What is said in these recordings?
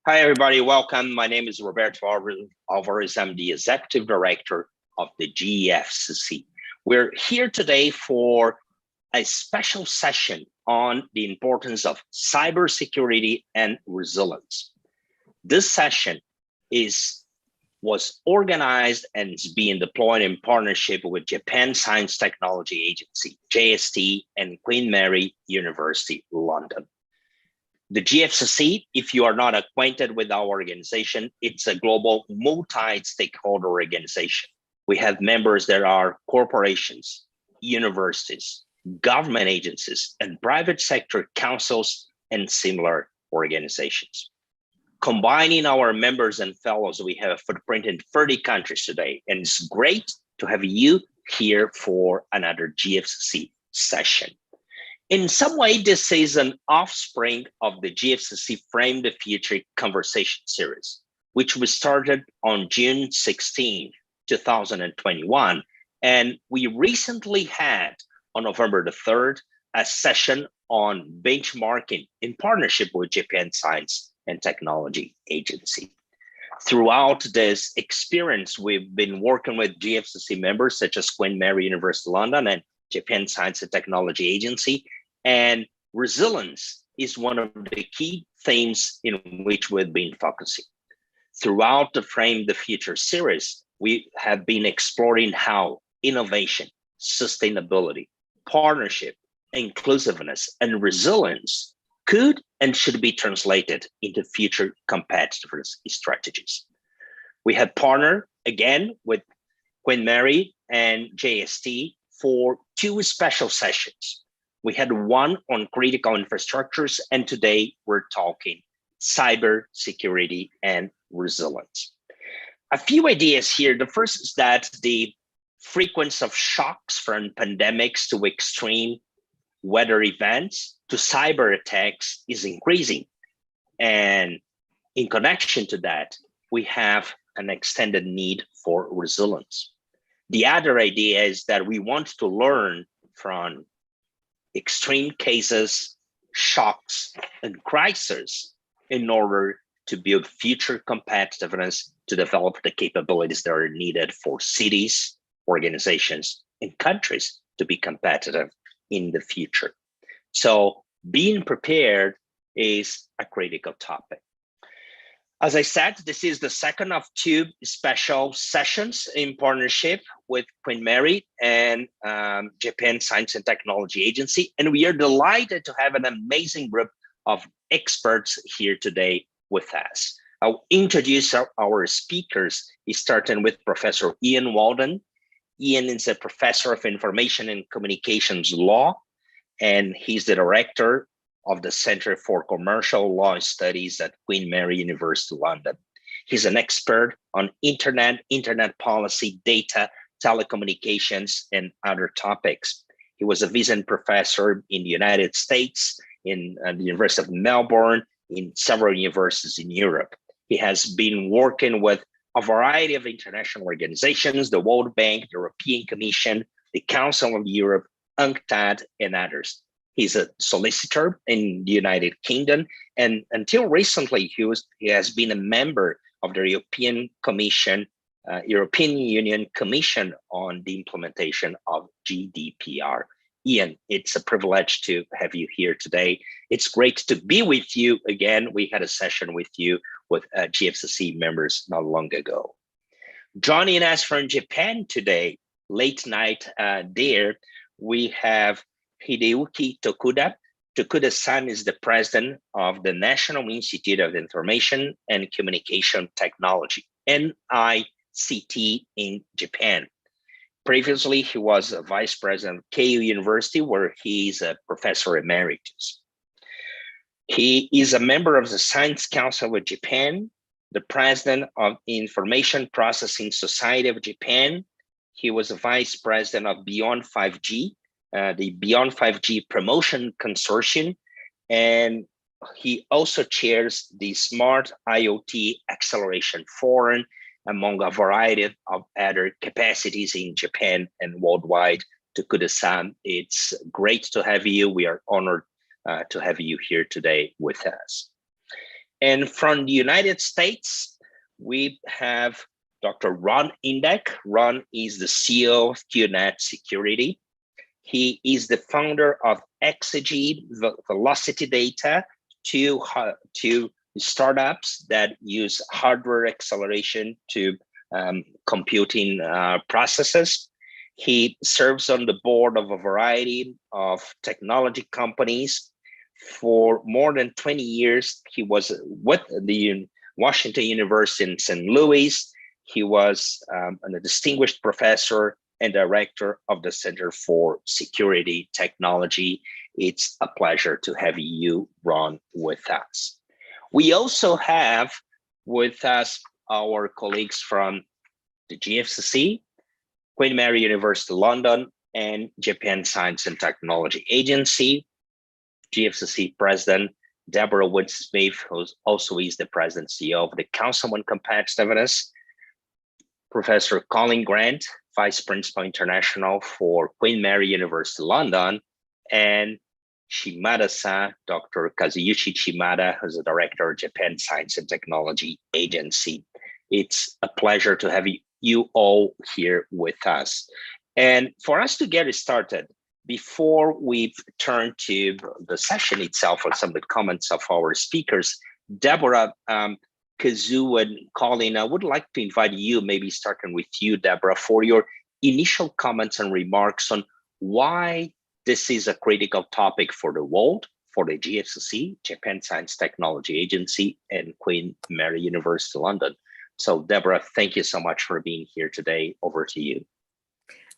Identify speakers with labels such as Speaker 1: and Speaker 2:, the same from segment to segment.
Speaker 1: Hi, everybody. Welcome. My name is Roberto Alvarez. I'm the Executive Director of the GFCC. We're here today for a special session on the importance of cybersecurity and resilience. This session was organized and is being deployed in partnership with Japan Science Technology Agency, JST, and Queen Mary University, London. The GFCC, if you are not acquainted with our organization, it's a global multi-stakeholder organization. We have members that are corporations, universities, government agencies, and private sector councils and similar organizations. Combining our members and fellows, we have a footprint in 30 countries today, and it's great to have you here for another GFCC session. In some way, this is an offspring of the GFCC Frame the Future conversation series, which we started on June 16, 2021. And we recently had, on November the 3rd, a session on benchmarking in partnership with Japan Science and Technology Agency. Throughout this experience, we've been working with GFCC members such as Queen Mary University London and Japan Science and Technology Agency, and resilience is one of the key themes in which we've been focusing. Throughout the Frame the Future series, we have been exploring how innovation, sustainability, partnership, inclusiveness, and resilience could and should be translated into future competitiveness strategies. We have partnered again with Queen Mary and JST for two special sessions. We had one on critical infrastructures, and today we're talking cybersecurity and resilience. A few ideas here. The first is that the frequency of shocks from pandemics to extreme weather events to cyber attacks is increasing. And in connection to that, we have an extended need for resilience. The other idea is that we want to learn from extreme cases, shocks, and crises in order to build future competitiveness to develop the capabilities that are needed for cities, organizations, and countries to be competitive in the future. So being prepared is a critical topic. As I said, this is the second of two special sessions in partnership with Queen Mary and Japan Science and Technology Agency. And we are delighted to have an amazing group of experts here today with us. I'll introduce our speakers, starting with Professor Ian Walden. Ian is a professor of information and communications law, and he's the director of the Center for Commercial Law Studies at Queen Mary University, London. He's an expert on internet policy, data, telecommunications, and other topics. He was a visiting professor in the United States, in the University of Melbourne, in several universities in Europe. He has been working with a variety of international organizations, the World Bank, the European Commission, the Council of Europe, UNCTAD, and others. He's a solicitor in the United Kingdom, and until recently, he has been a member of the European Commission, European Union Commission on the implementation of GDPR. Ian, it's a privilege to have you here today. It's great to be with you again. We had a session with you with GFCC members not long ago. Joining us from Japan today, late night there, we have Hideo Takada. Takada-san is the president of the National Institute of Information and Communication Technology, NICT, in Japan. Previously, he was a vice president of Keio University, where he is a professor emeritus. He is a member of the Science Council of Japan, the president of Information Processing Society of Japan. He was a vice president of Beyond 5G, the Beyond 5G Promotion Consortium, and he also chairs the Smart IoT Acceleration Forum, among a variety of other capacities in Japan and worldwide. Takada-san, it's great to have you. We are honored to have you here today with us. And from the United States, we have Dr. Ron Indek. Ron is the CEO of QNet Security. He is the founder of Exegete Velocity Data, two startups that use hardware acceleration to computing processes. He serves on the board of a variety of technology companies. For more than 20 years, he was with the Washington University in St. Louis. He was a distinguished professor and director of the Center for Security Technology. It's a pleasure to have you, Ron, with us. We also have with us our colleagues from the GFCC, Queen Mary University London, and Japan Science and Technology Agency. GFCC President Deborah Wood-Smith, who also is the President CEO of the Council on Competitiveness. Professor Colin Grant, Vice Principal International for Queen Mary University London, and Shimada-san, Dr. Kazuyushi Shimada, who's the Director of Japan Science and Technology Agency. It's a pleasure to have you all here with us. And for us to get started, before we turn to the session itself or some of the comments of our speakers, Deborah, Kazu and Colin, I would like to invite you, maybe starting with you, Deborah, for your initial comments and remarks on why this is a critical topic for the world, for the GFCC, Japan Science Technology Agency, and Queen Mary University London. So Deborah, thank you so much for being here today. Over to you.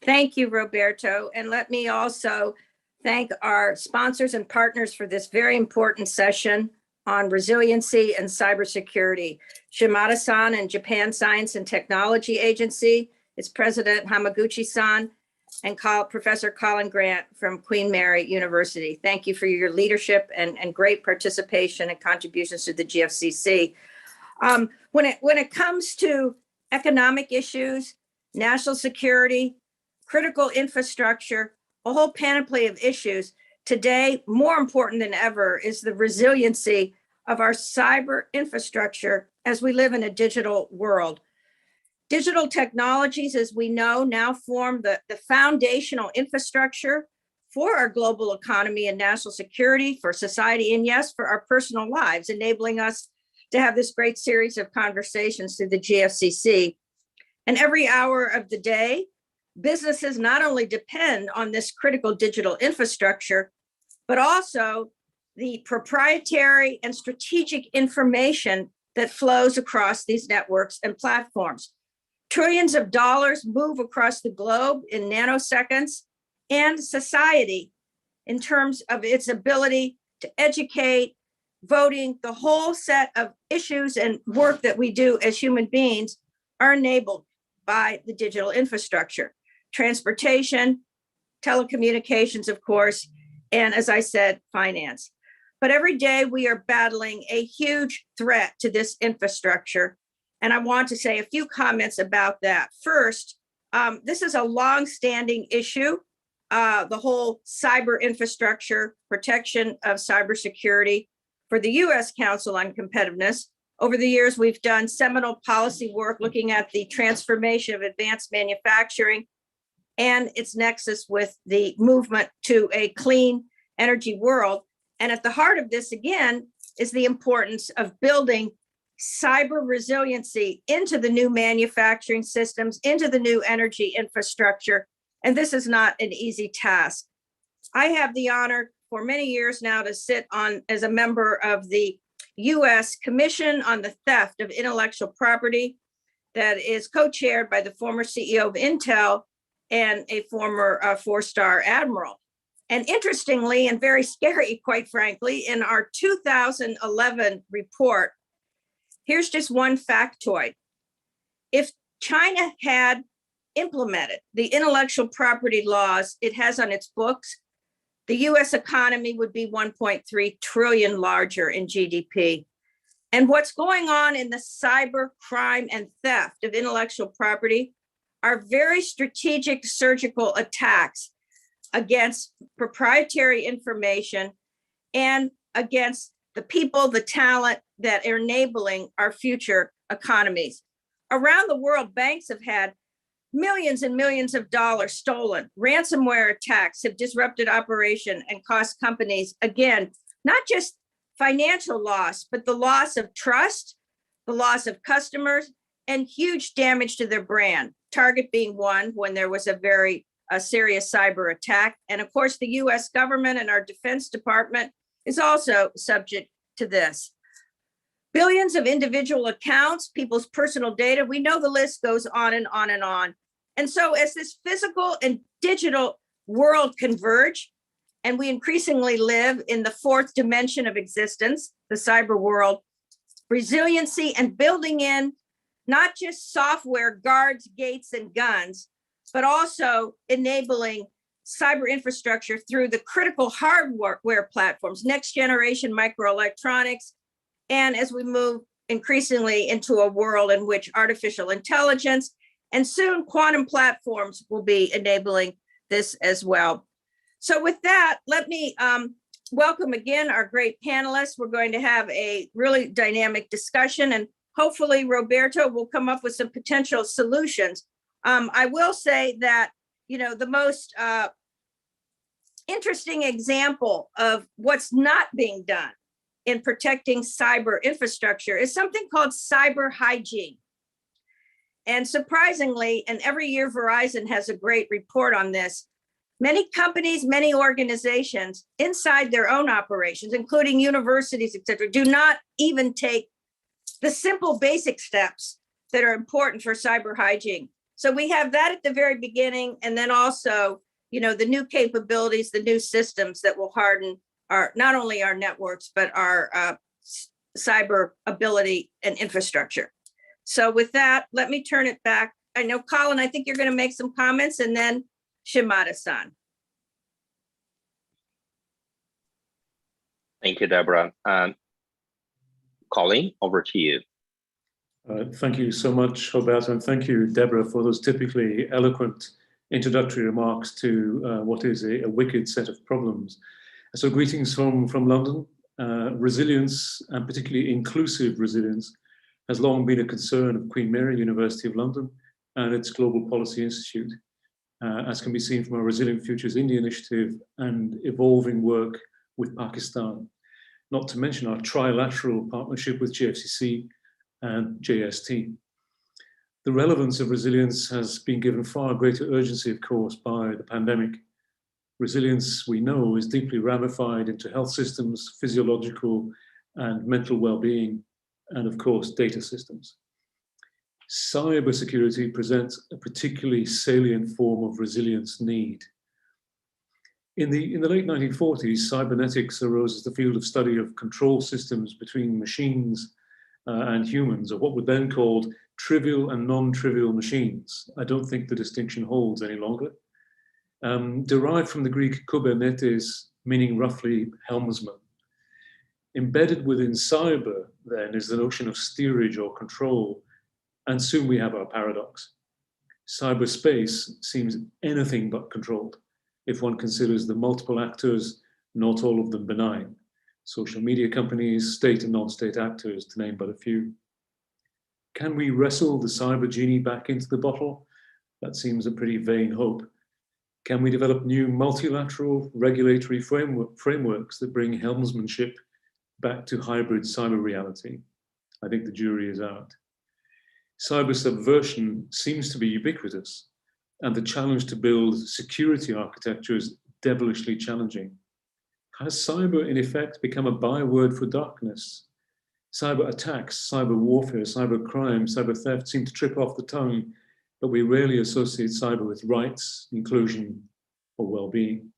Speaker 2: Thank you, Roberto. And let me also thank our sponsors and partners for this very important session on resiliency and cybersecurity. Shimada-san and Japan Science and Technology Agency, its President Hamaguchi-san, and Professor Colin Grant from Queen Mary University. Thank you for your leadership and great participation and contributions to the GFCC. When it comes to economic issues, national security, critical infrastructure, a whole panoply of issues, today, more important than ever, is the resiliency of our cyber infrastructure as we live in a digital world. Digital technologies, as we know, now form the foundational infrastructure for our global economy and national security, for society, and yes, for our personal lives, enabling us to have this great series of conversations through the GFCC. And every hour of the day, businesses not only depend on this critical digital infrastructure, but also the proprietary and strategic information that flows across these networks and platforms. Trillions of dollars move across the globe in nanoseconds, and society, in terms of its ability to educate, voting, the whole set of issues and work that we do as human beings are enabled by the digital infrastructure. Transportation, telecommunications, of course, and as I said, finance. But every day we are battling a huge threat to this infrastructure. And I want to say a few comments about that. First, this is a long-standing issue, the whole cyber infrastructure, protection of cybersecurity for the U.S. Council on Competitiveness. Over the years, we've done seminal policy work looking at the transformation of advanced manufacturing and its nexus with the movement to a clean energy world. And at the heart of this, again, is the importance of building cyber resiliency into the new manufacturing systems, into the new energy infrastructure. And this is not an easy task. I have the honor for many years now to sit on as a member of the U.S. Commission on the Theft of Intellectual Property that is co-chaired by the former CEO of Intel and a former four-star admiral. And interestingly, and very scary, quite frankly, in our 2011 report, here's just one factoid. If China had implemented the intellectual property laws it has on its books, the US economy would be 1.3 trillion larger in GDP. And what's going on in the cyber crime and theft of intellectual property are very strategic surgical attacks against proprietary information and against the people, the talent that are enabling our future economies. Around the world, banks have had millions and millions of dollars stolen. Ransomware attacks have disrupted operation and cost companies, again, not just financial loss, but the loss of trust, the loss of customers, and huge damage to their brand. Target being one when there was a very serious cyber attack. And of course, the US government and our Defense Department is also subject to this. Billions of individual accounts, people's personal data, we know the list goes on and on and on. And so as this physical and digital world converge, and we increasingly live in the fourth dimension of existence, the cyber world, resiliency and building in not just software, guards, gates, and guns, but also enabling cyber infrastructure through the critical hardware platforms, next generation microelectronics, and as we move increasingly into a world in which artificial intelligence and soon quantum platforms will be enabling this as well. So with that, let me welcome again our great panelists. We're going to have a really dynamic discussion, and hopefully Roberto will come up with some potential solutions. I will say that, you know, the most interesting example of what's not being done in protecting cyber infrastructure is something called cyber hygiene. And surprisingly, and every year Verizon has a great report on this, many companies, many organizations inside their own operations, including universities, et cetera, do not even take the simple basic steps that are important for cyber hygiene. So we have that at the very beginning, and then also, you know, the new capabilities, the new systems that will harden our, not only our networks, but our cyber ability and infrastructure. So with that, let me turn it back. I know, Colin, I think you're going to make some comments, and then Shimada-san.
Speaker 1: Thank you, Deborah. Colin, over to you.
Speaker 3: Thank you so much, Roberto, and thank you, Deborah, for those typically eloquent introductory remarks to what is a wicked set of problems. So greetings from London. Resilience, and particularly inclusive resilience, has long been a concern of Queen Mary University of London and its Global Policy Institute, as can be seen from our Resilient Futures India initiative and evolving work with Pakistan, not to mention our trilateral partnership with GFCC and JST. The relevance of resilience has been given far greater urgency, of course, by the pandemic. Resilience, we know, is deeply ramified into health systems, physiological and mental well-being, and of course, data systems. Cybersecurity presents a particularly salient form of resilience need. In the late 1940s, cybernetics arose as the field of study of control systems between machines and humans, or what were then called trivial and non-trivial machines. I don't think the distinction holds any longer. Derived from the Greek kubernetes, meaning roughly helmsman. Embedded within cyber, then, is the notion of steerage or control, and soon we have our paradox. Cyberspace seems anything but controlled, if one considers the multiple actors, not all of them benign. Social media companies, state and non-state actors, to name but a few. Can we wrestle the cyber genie back into the bottle? That seems a pretty vain hope. Can we develop new multilateral regulatory frameworks that bring helmsmanship back to hybrid cyber reality? I think the jury is out. Cyber subversion seems to be ubiquitous, and the challenge to build security architecture is devilishly challenging. Has cyber, in effect, become a byword for darkness? Cyber attacks, cyber warfare, cyber crime, cyber theft seem to trip off the tongue, but we rarely associate cyber with rights, inclusion, or well-being.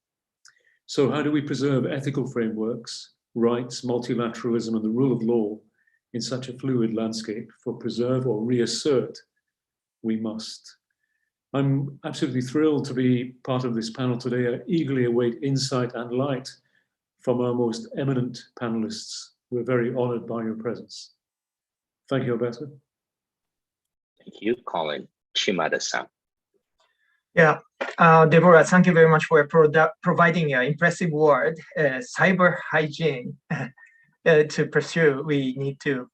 Speaker 3: So how do we preserve ethical frameworks, rights, multilateralism, and the rule of law in such a fluid landscape? For preserve or reassert, we must. I'm absolutely thrilled to be part of this panel today. I eagerly await insight and light from our most eminent panelists. We're very honored by your presence. Thank you, Alberto.
Speaker 1: Thank you, Colin. Shimada-san.
Speaker 4: Yeah, Deborah, thank you very much for providing an impressive word, cyber hygiene. to pursue. We need to.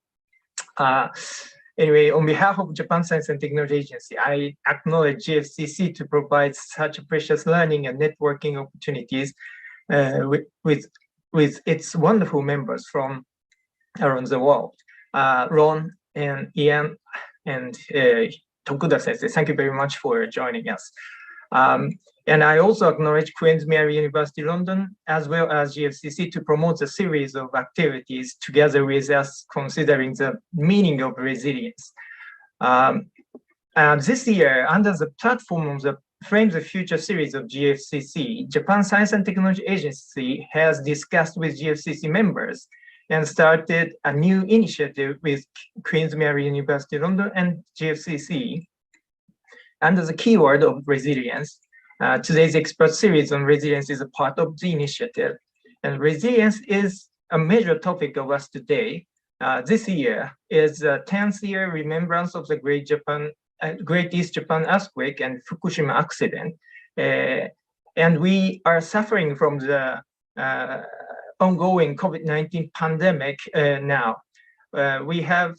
Speaker 4: Anyway, on behalf of Japan Science and Technology Agency, I acknowledge GFCC to provide such precious learning and networking opportunities with its wonderful members from around the world. Ron and Ian and Tokuda Sensei, thank you very much for joining us. And I also acknowledge Queen's Mary University London, as well as GFCC, to promote a series of activities together with us, considering the meaning of resilience. This year, under the platform of the Frame the Future series of GFCC, Japan Science and Technology Agency has discussed with GFCC members and started a new initiative with Queen's Mary University London and GFCC under the keyword of resilience. Today's expert series on resilience is a part of the initiative, and resilience is a major topic of us today. This year is the 10th year remembrance of the Great East Japan earthquake and Fukushima accident, and we are suffering from the ongoing COVID-19 pandemic now. We have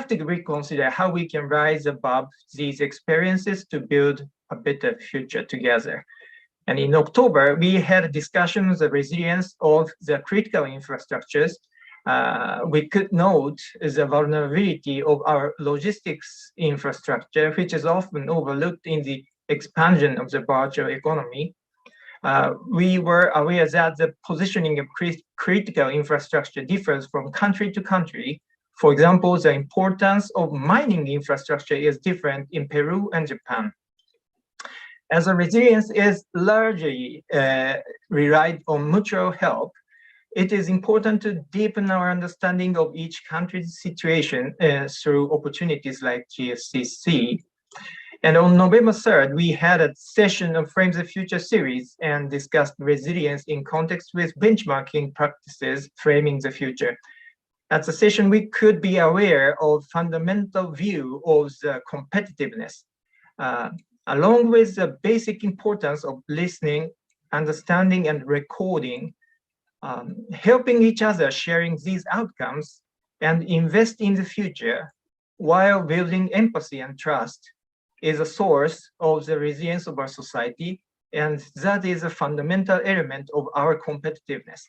Speaker 4: to reconsider how we can rise above these experiences to build a better future together. And in October, we had a discussion on the resilience of the critical infrastructures. We could note the vulnerability of our logistics infrastructure, which is often overlooked in the expansion of the virtual economy. We were aware that the positioning of critical infrastructure differs from country to country. For example, the importance of mining infrastructure is different in Peru and Japan. As a resilience is largely relied on mutual help, it is important to deepen our understanding of each country's situation through opportunities like GFCC. And on November 3rd, we had a session of Frame the Future series and discussed resilience in context with benchmarking practices framing the future. At the session, we could be aware of fundamental view of the competitiveness, along with the basic importance of listening, understanding, and recording, helping each other, sharing these outcomes, and invest in the future while building empathy and trust is a source of the resilience of our society, and that is a fundamental element of our competitiveness.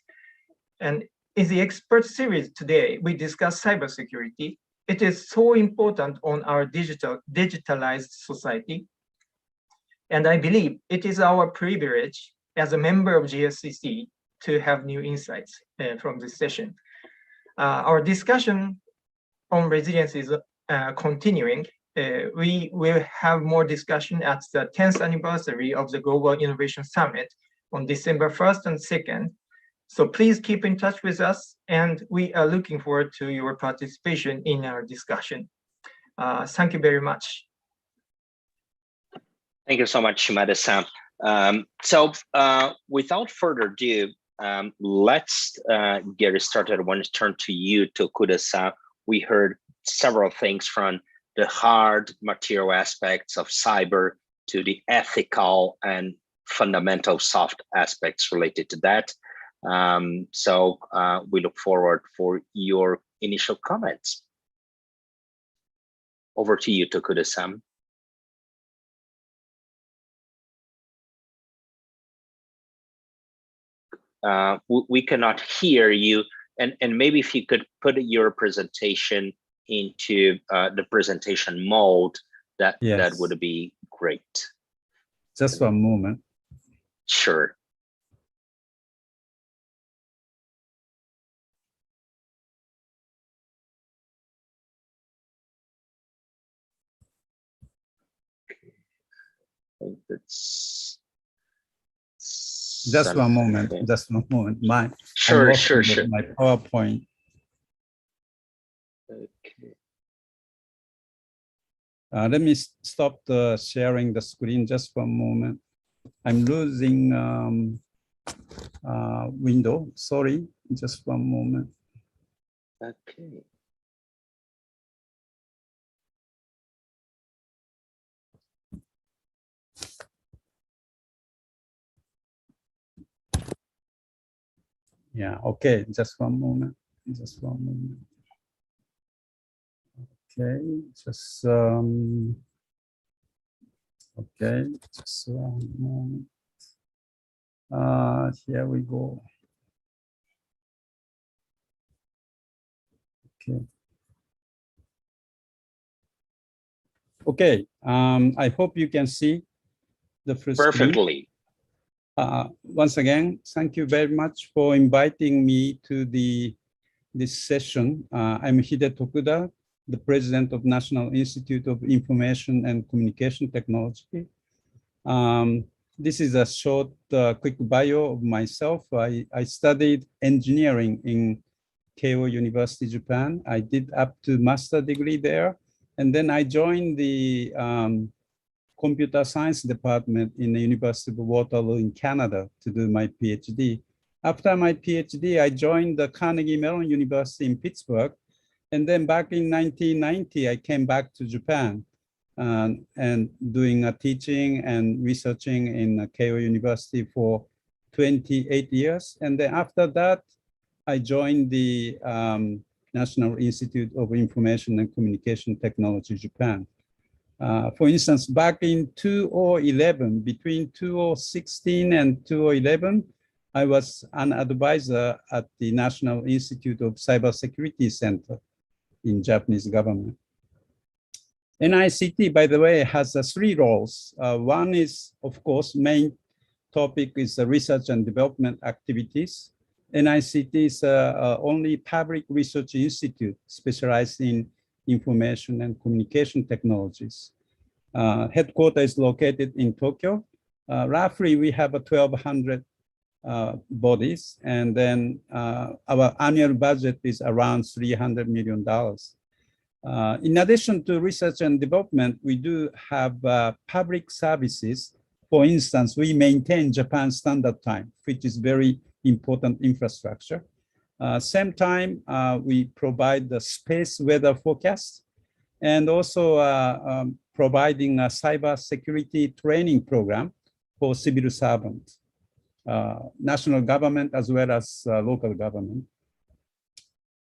Speaker 4: And in the expert series today, we discuss cybersecurity. It is so important on our digitalized society. And I believe it is our privilege as a member of GSCC to have new insights from this session. Our discussion on resilience is continuing. We will have more discussion at the 10th anniversary of the Global Innovation Summit on December 1st and 2nd. So please keep in touch with us, and we are looking forward to your participation in our discussion. Thank you very much.
Speaker 1: Thank you so much, Shimada-san. Without further ado, let's get started. I want to turn to you, Tokuda-san. We heard several things from the hard material aspects of cyber to the ethical and fundamental soft aspects related to that. We look forward for your initial comments. Over to you, Tokuda-san. We cannot hear you, and maybe if you could put your presentation into the presentation mode, that would be great.
Speaker 5: Just one moment.
Speaker 1: Sure. I think that's
Speaker 5: just one moment. Just one moment.
Speaker 1: Sure.
Speaker 5: My PowerPoint.
Speaker 1: Okay.
Speaker 5: Let me stop the sharing the screen just for a moment. I'm losing window. Sorry, just one moment.
Speaker 1: Okay.
Speaker 5: Yeah, okay, just one moment. Just one moment. Okay, just okay, just one moment. Here we go. Okay. Okay, I hope you can see the first screen.
Speaker 1: Perfectly.
Speaker 5: Once again, thank you very much for inviting me to this session. I'm Hideo Takada, the president of National Institute of Information and Communication Technology. This is a short, quick bio of myself. I studied engineering in Keio University, Japan. I did up to master degree there. And then I joined the computer science department in the University of Waterloo in Canada to do my PhD. After my PhD, I joined the Carnegie Mellon University in Pittsburgh. And then back in 1990, I came back to Japan and doing teaching and researching in Keio University for 28 years. And then after that, I joined the National Institute of Information and Communication Technology, Japan. For instance, back in 2011, between 2016 and 2011, I was an advisor at the National Institute of Cybersecurity Center in Japanese government. NICT, by the way, has 3 roles. One is, of course, main topic is the research and development activities. NICT is only public research institute specialized in information and communication technologies. Headquarters is located in Tokyo. Roughly, we have 1,200 bodies, and then our annual budget is around $300 million. In addition to research and development, we do have public services. For instance, we maintain Japan Standard Time, which is very important infrastructure. Same time, we provide the space weather forecast and also providing a cybersecurity training program for civil servants, national government as well as local government.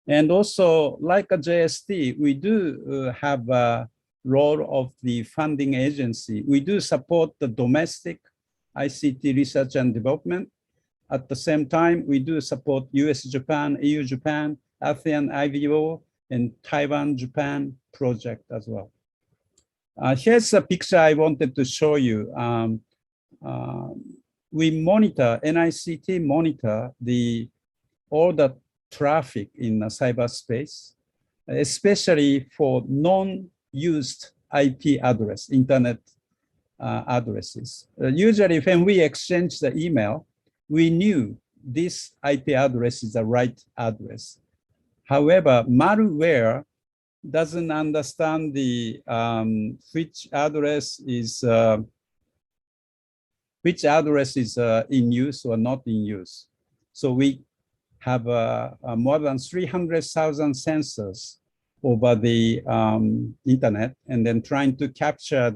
Speaker 5: And also, like a JST, we do have a role of the funding agency. We do support the domestic ICT research and development. At the same time, we do support US-Japan, EU-Japan, ASEAN-IVO, and Taiwan-Japan project as well. Here's a picture I wanted to show you. We monitor, NICT monitor all the traffic in cyberspace, especially for non-used IP address, internet addresses. Usually when we exchange the email, we knew this IP address is the right address. However, malware doesn't understand the which address is in use or not in use. So we have more than 300,000 sensors over the internet, and then trying to capture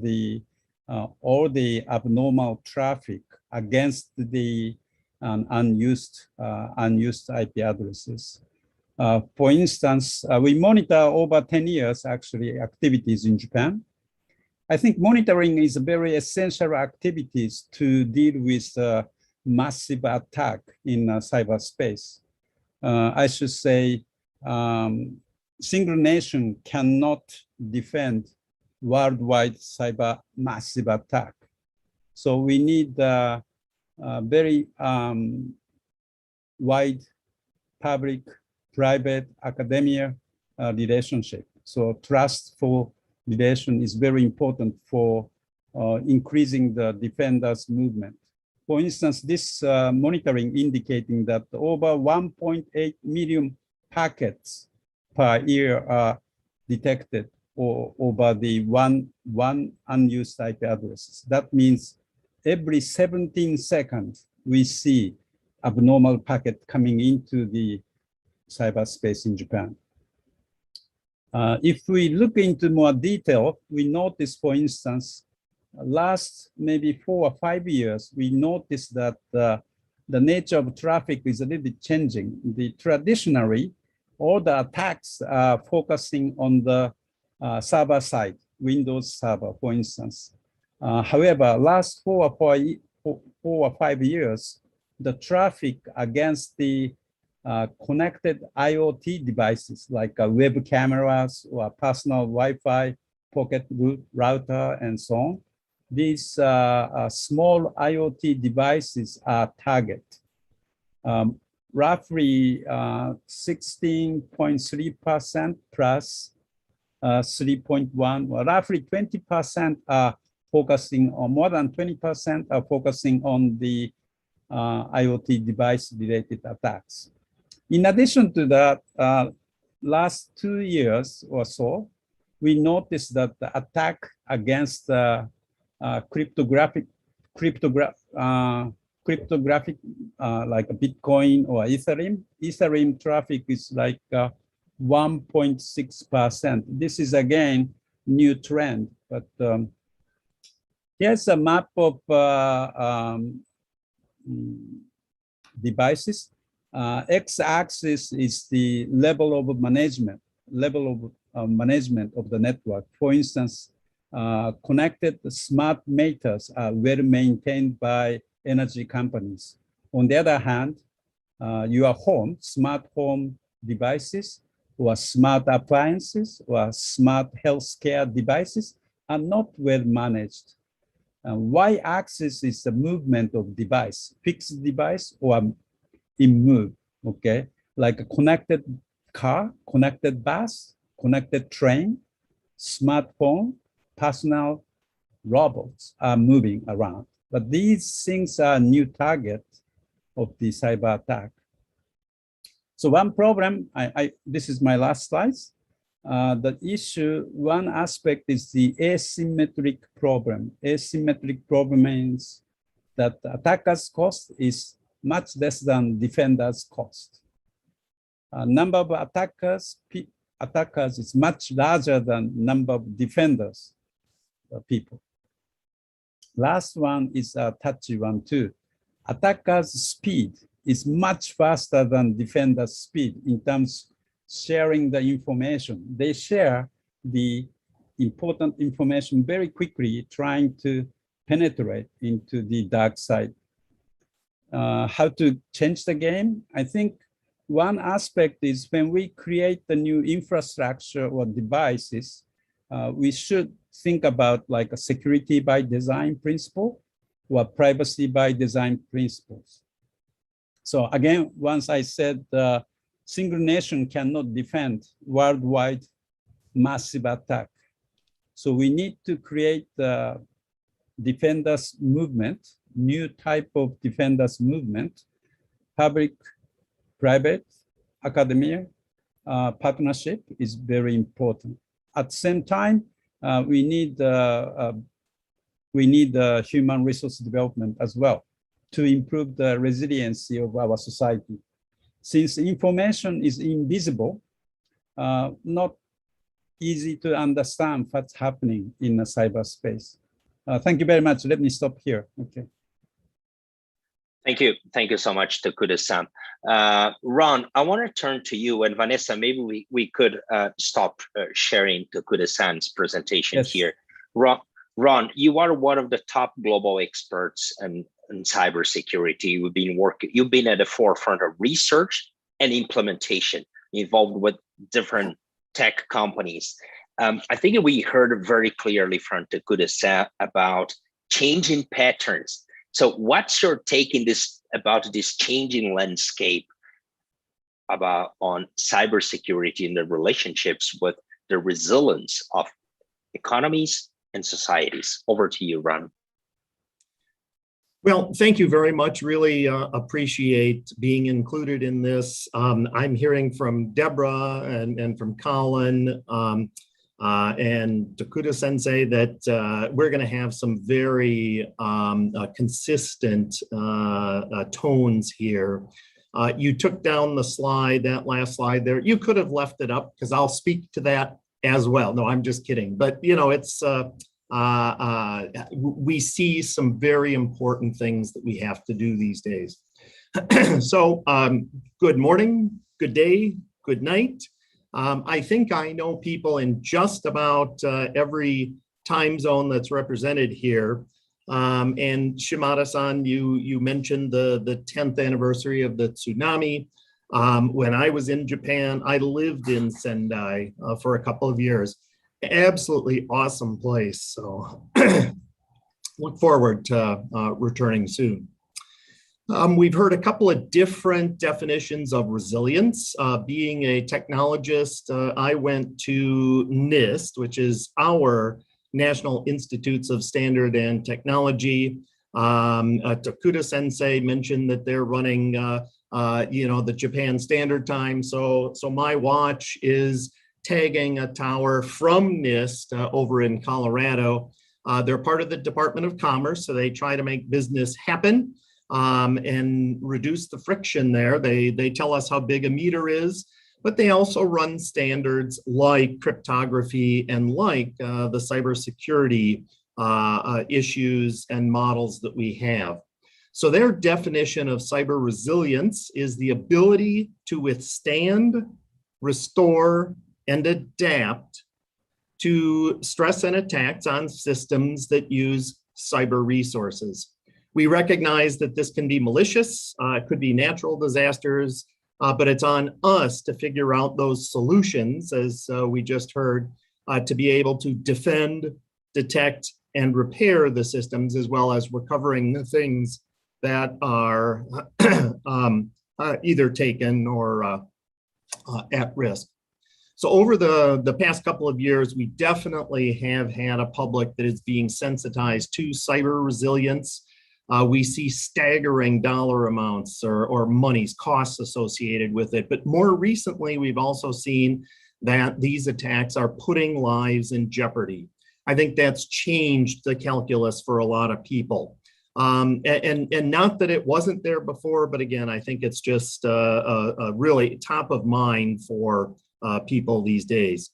Speaker 5: all the abnormal traffic against the unused IP addresses. For instance, we monitor over 10 years actually activities in Japan. I think monitoring is a very essential activities to deal with massive attack in cyberspace. I should say, single nation cannot defend worldwide cyber massive attack. So we need a very wide public, private, academia relationship. So trustful relation is very important for increasing the defenders movement. For instance, this monitoring indicating that over 1.8 million packets per year are detected over the one unused IP addresses. That means every 17 seconds, we see abnormal packet coming into the cyberspace in Japan. If we look into more detail, we notice, for instance, last maybe 4 or 5 years, we noticed that the nature of traffic is a little bit changing. Traditionally, all the attacks are focusing on the server side, Windows Server, for instance. However, last 4 or 5 years, the traffic against the connected IoT devices like web cameras or personal Wi-Fi, pocket router, and so on, these small IoT devices are target. Roughly 16.3% plus 3.1, well, roughly 20% are focusing on, more than 20% are focusing on the IoT device related attacks. In addition to that, last 2 years or so, we noticed that the attack against cryptographic like Bitcoin or Ethereum traffic is like 1.6%. This is again new trend, but here's a map of devices. X-axis is the level of management of the network. For instance, connected smart meters are well maintained by energy companies. On the other hand, your home, smart home devices or smart appliances or smart healthcare devices are not well managed. Y-axis is the movement of device, fixed device or in move, okay? Like a connected car, connected bus, connected train, smartphone, personal robots are moving around. But these things are new target of the cyber attack. So one problem, this is my last slides. The issue, one aspect is the asymmetric problem. Asymmetric problem means that the attacker's cost is much less than defender's cost. Number of attackers is much larger than number of defenders, people. Last one is a touchy one too. Attacker's speed is much faster than defender's speed in terms of sharing the information. They share the important information very quickly, trying to penetrate into the dark side. How to change the game? I think one aspect is when we create the new infrastructure or devices, we should think about like a security by design principle or privacy by design principles. So again, once I said single nation cannot defend worldwide massive attack. So we need to create the defenders movement, new type of defenders movement, public, private, academia, partnership is very important. At the same time, we need human resource development as well to improve the resiliency of our society. Since information is invisible, not easy to understand what's happening in the cyberspace. Thank you very much. Let me stop here. Okay.
Speaker 1: Thank you. Thank you so much, Takuda-san. Ron, I want to turn to you, and Vanessa, maybe we could stop sharing Takuda-san's presentation here. Ron, you are one of the top global experts in cybersecurity. You've been at the forefront of research and implementation, involved with different tech companies. I think we heard very clearly from Takuda-san about changing patterns. So what's your take about this changing landscape on cybersecurity and the relationships with the resilience of economies and societies? Over to you, Ron.
Speaker 6: Well, thank you very much. Really appreciate being included in this. I'm hearing from Deborah and from Colin and Takuda Sensei that we're going to have some very consistent tones here. You took down the slide, that last slide there. You could have left it up because I'll speak to that as well. No, I'm just kidding. But you know, it's we see some very important things that we have to do these days. So good morning, good day, good night. I think I know people in just about every time zone that's represented here. And Shimada-san, you mentioned the 10th anniversary of the tsunami. When I was in Japan, I lived in Sendai for a couple of years. Absolutely awesome place. So look forward to returning soon. We've heard a couple of different definitions of resilience. Being a technologist, I went to NIST, which is our National Institutes of Standard and Technology. Takuda Sensei mentioned that they're running, the Japan Standard Time. So my watch is tagging a tower from NIST over in Colorado. They're part of the Department of Commerce, so they try to make business happen and reduce the friction there. They tell us how big a meter is, but they also run standards like cryptography and like the cybersecurity issues and models that we have. So their definition of cyber resilience is the ability to withstand, restore, and adapt to stress and attacks on systems that use cyber resources. We recognize that this can be malicious, it could be natural disasters, but it's on us to figure out those solutions, as we just heard, to be able to defend, detect, and repair the systems, as well as recovering the things that are either taken or at risk. So over the past couple of years, we definitely have had a public that is being sensitized to cyber resilience. We see staggering dollar amounts or monies, costs associated with it. But more recently, we've also seen that these attacks are putting lives in jeopardy. I think that's changed the calculus for a lot of people. And not that it wasn't there before, but again, I think it's just really top of mind for people these days.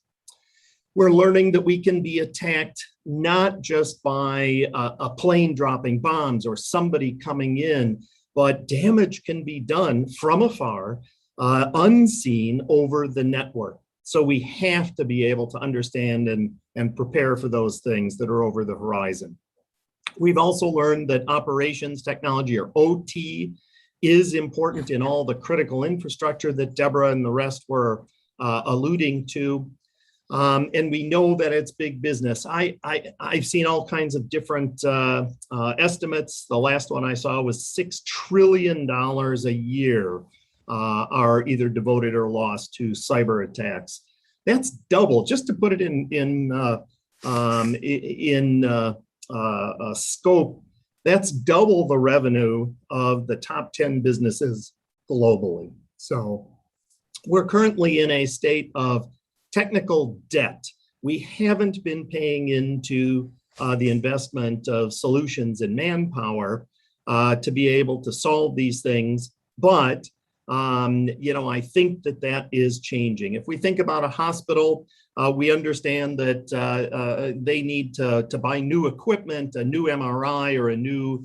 Speaker 6: We're learning that we can be attacked not just by a plane dropping bombs or somebody coming in, but damage can be done from afar, unseen over the network. So we have to be able to understand and prepare for those things that are over the horizon. We've also learned that operations technology, or OT, is important in all the critical infrastructure that Deborah and the rest were alluding to. And we know that it's big business. I've seen all kinds of different estimates. The last one I saw was $6 trillion a year are either devoted or lost to cyber attacks. That's double. Just to put it in scope, that's double the revenue of the top 10 businesses globally. So we're currently in a state of technical debt. We haven't been paying into the investment of solutions and manpower to be able to solve these things. But I think that is changing. If we think about a hospital, we understand that they need to buy new equipment, a new MRI or a new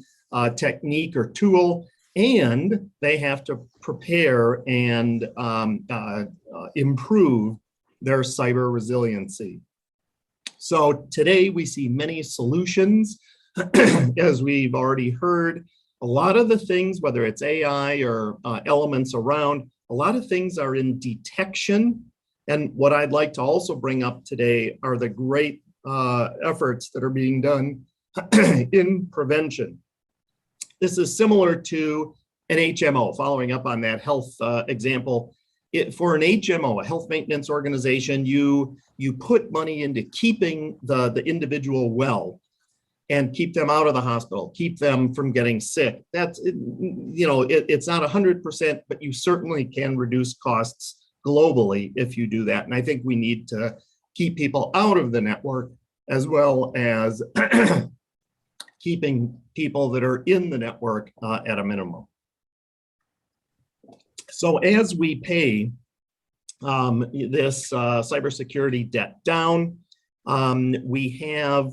Speaker 6: technique or tool, and they have to prepare and improve their cyber resiliency. So today we see many solutions, as we've already heard. A lot of the things, whether it's AI or elements around, a lot of things are in detection. And what I'd like to also bring up today are the great efforts that are being done in prevention. This is similar to an HMO, following up on that health example. For an HMO, a health maintenance organization, you put money into keeping the individual well and keep them out of the hospital, keep them from getting sick. That's, it's not 100%, but you certainly can reduce costs globally if you do that. And I think we need to keep people out of the network as well as keeping people that are in the network at a minimum. So as we pay this cybersecurity debt down, we have,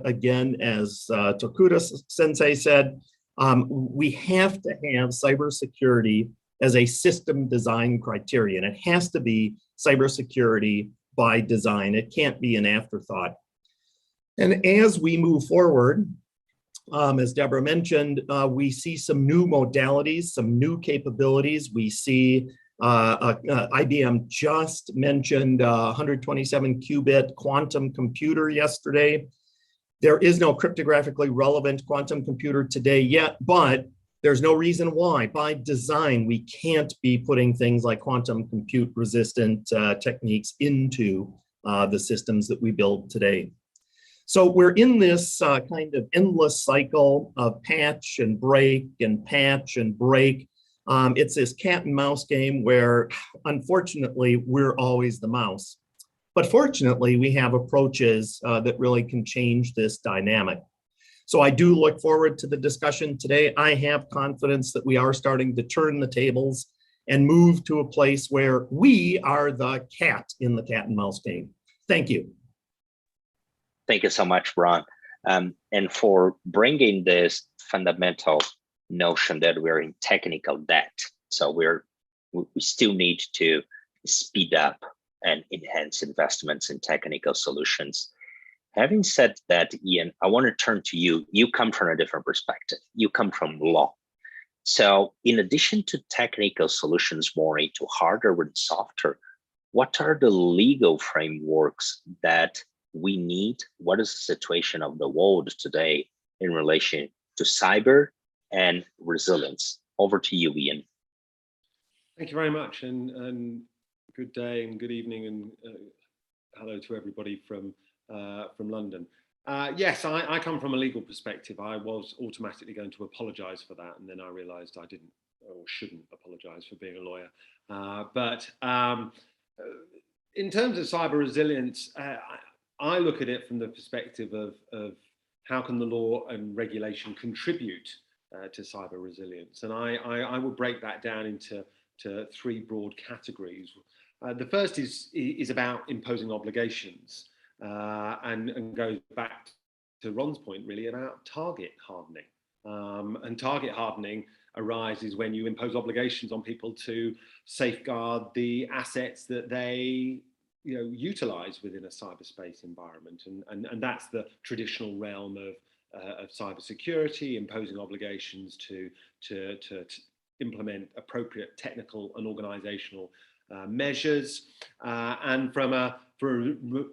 Speaker 6: again, as Takuda Sensei said, we have to have cybersecurity as a system design criterion. It has to be cybersecurity by design. It can't be an afterthought. And as we move forward, as Deborah mentioned, we see some new modalities, some new capabilities. We see IBM just mentioned 127 qubit quantum computer yesterday. There is no cryptographically relevant quantum computer today yet, but there's no reason why. By design, we can't be putting things like quantum compute resistant techniques into the systems that we build today. So we're in this kind of endless cycle of patch and break and patch and break. It's this cat and mouse game where, unfortunately, we're always the mouse. But fortunately, we have approaches that really can change this dynamic. So I do look forward to the discussion today. I have confidence that we are starting to turn the tables and move to a place where we are the cat in the cat and mouse game. Thank you.
Speaker 1: Thank you so much, Ron, and for bringing this fundamental notion that we're in technical debt. So we still need to speed up and enhance investments in technical solutions. Having said that, Ian, I want to turn to you. You come from a different perspective. You come from law. So in addition to technical solutions more into hardware and software, what are the legal frameworks that we need? What is the situation of the world today in relation to cyber and resilience? Over to you, Ian.
Speaker 7: Thank you very much, and good day and good evening, and hello to everybody from London. Yes, I come from a legal perspective. I was automatically going to apologise for that, and then I realised I didn't or shouldn't apologise for being a lawyer. But in terms of cyber resilience, I look at it from the perspective of how can the law and regulation contribute to cyber resilience, and I would break that down into three broad categories. The first is about imposing obligations, and goes back to Ron's point really about target hardening. And target hardening arises when you impose obligations on people to safeguard the assets that they utilize within a cyberspace environment, and that's the traditional realm of cybersecurity, imposing obligations to implement appropriate technical and organizational measures. And from a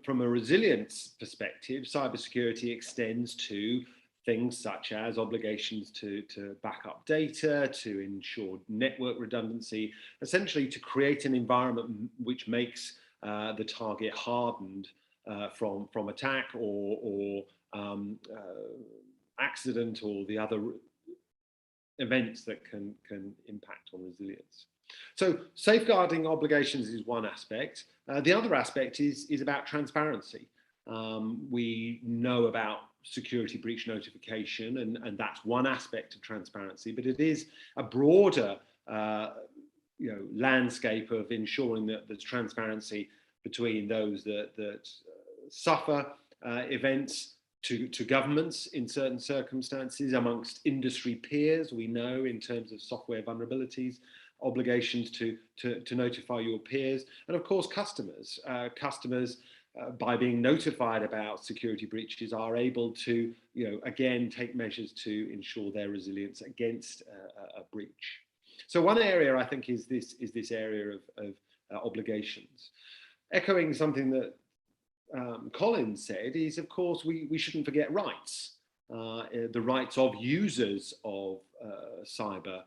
Speaker 7: resilience perspective, cybersecurity extends to things such as obligations to back up data, to ensure network redundancy, essentially to create an environment which makes the target hardened from attack or accident or the other events that can impact on resilience. So safeguarding obligations is one aspect. The other aspect is about transparency. We know about security breach notification, and that's one aspect of transparency, but it is a broader landscape of ensuring that there's transparency between those that suffer events to governments in certain circumstances, amongst industry peers. We know in terms of software vulnerabilities, obligations to notify your peers, and of course customers. Customers, by being notified about security breaches, are able to, again, take measures to ensure their resilience against a breach. So one area I think is this area of obligations. Echoing something that Colin said is, of course, we shouldn't forget rights. The rights of users of cyber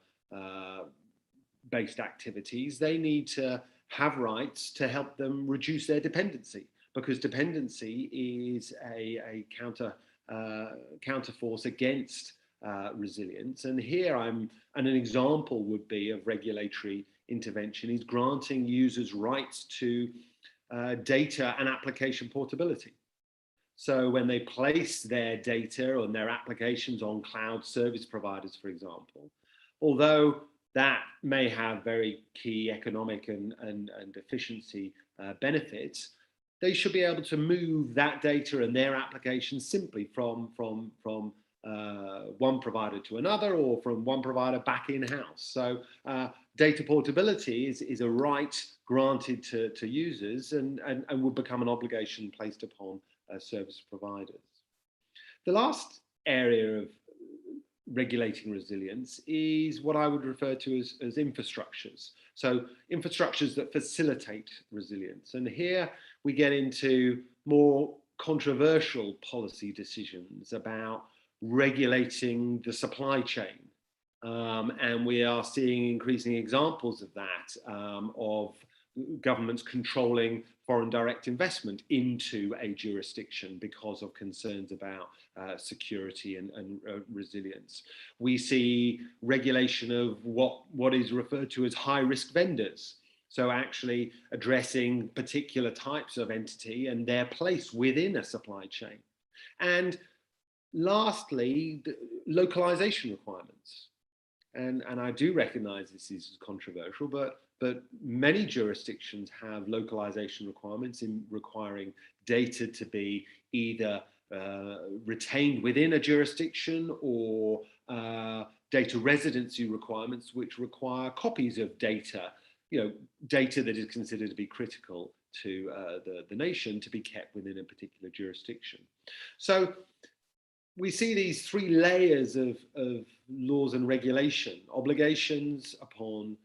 Speaker 7: based activities. They need to have rights to help them reduce their dependency, because dependency is a counter force against resilience. And here an example would be of regulatory intervention is granting users rights to data and application portability. So when they place their data and their applications on cloud service providers, for example, although that may have very key economic and efficiency benefits, they should be able to move that data and their applications simply from one provider to another or from one provider back in-house. So data portability is a right granted to users and would become an obligation placed upon service providers. The last area of regulating resilience is what I would refer to as infrastructures. So infrastructures that facilitate resilience. And here we get into more controversial policy decisions about regulating the supply chain. And we are seeing increasing examples of that, of governments controlling foreign direct investment into a jurisdiction because of concerns about security and resilience. We see regulation of what is referred to as high-risk vendors. So actually addressing particular types of entity and their place within a supply chain. And lastly, the localization requirements. And I do recognize this is controversial, but many jurisdictions have localization requirements in requiring data to be either retained within a jurisdiction or data residency requirements which require copies of data, data that is considered to be critical to the nation to be kept within a particular jurisdiction. So we see these three layers of laws and regulation: obligations upon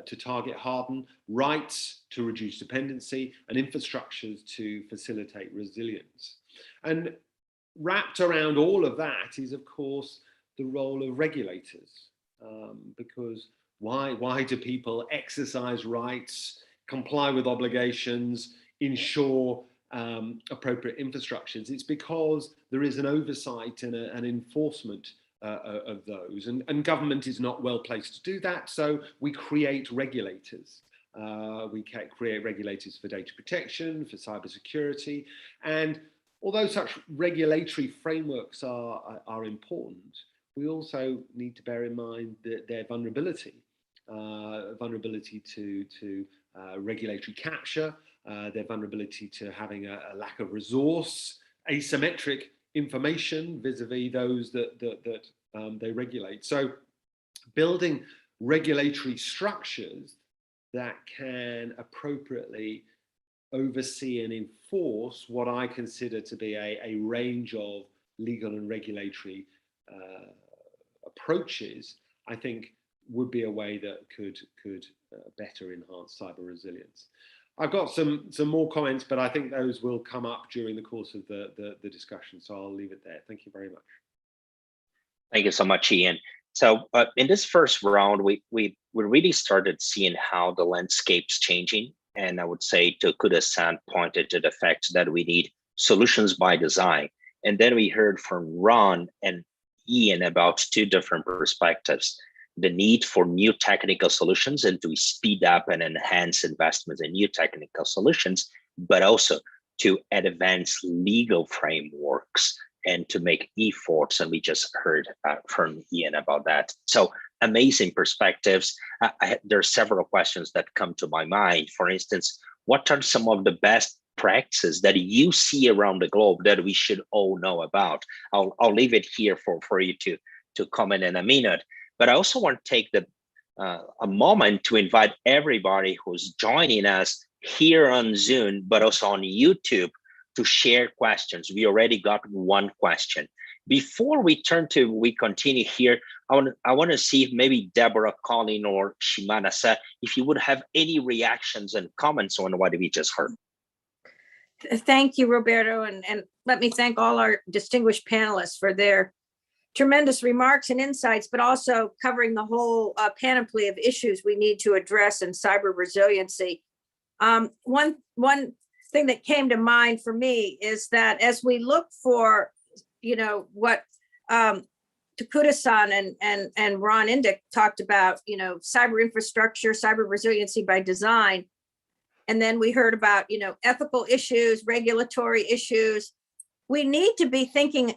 Speaker 7: to target harden, rights to reduce dependency, and infrastructures to facilitate resilience. And wrapped around all of that is, of course, the role of regulators, because why do people exercise rights, comply with obligations, ensure appropriate infrastructures? It's because there is an oversight and an enforcement of those, and government is not well placed to do that, so we create regulators. We create regulators for data protection, for cybersecurity, and although such regulatory frameworks are important, we also need to bear in mind that their vulnerability to regulatory capture, their vulnerability to having a lack of resource, asymmetric information vis-a-vis those that they regulate. So building regulatory structures that can appropriately oversee and enforce what I consider to be a range of legal and regulatory approaches, I think would be a way that could better enhance cyber resilience. I've got some more comments, but I think those will come up during the course of the discussion, so I'll leave it there. Thank you very much.
Speaker 1: Thank you so much, Ian. So in this first round, we really started seeing how the landscape's changing. And I would say Takada-san pointed to the fact that we need solutions by design. And then we heard from Ron and Ian about two different perspectives: the need for new technical solutions and to speed up and enhance investments in new technical solutions, but also to advance legal frameworks and to make efforts. And we just heard from Ian about that. So amazing perspectives. There are several questions that come to my mind. For instance, what are some of the best practices that you see around the globe that we should all know about? I'll leave it here for you to comment in a minute. But I also want to take a moment to invite everybody who's joining us here on Zoom, but also on YouTube, to share questions. We already got one question. Before we continue here, I want to see if maybe Deborah, Colin, or Shimada-san, if you would have any reactions and comments on what we just heard.
Speaker 2: Thank you, Roberto, and let me thank all our distinguished panelists for their tremendous remarks and insights, but also covering the whole panoply of issues we need to address in cyber resiliency. One thing that came to mind for me is that as we look for, what Takada-san and Ron Indick talked about, cyber infrastructure, cyber resiliency by design, and then we heard about, ethical issues, regulatory issues. We need to be thinking,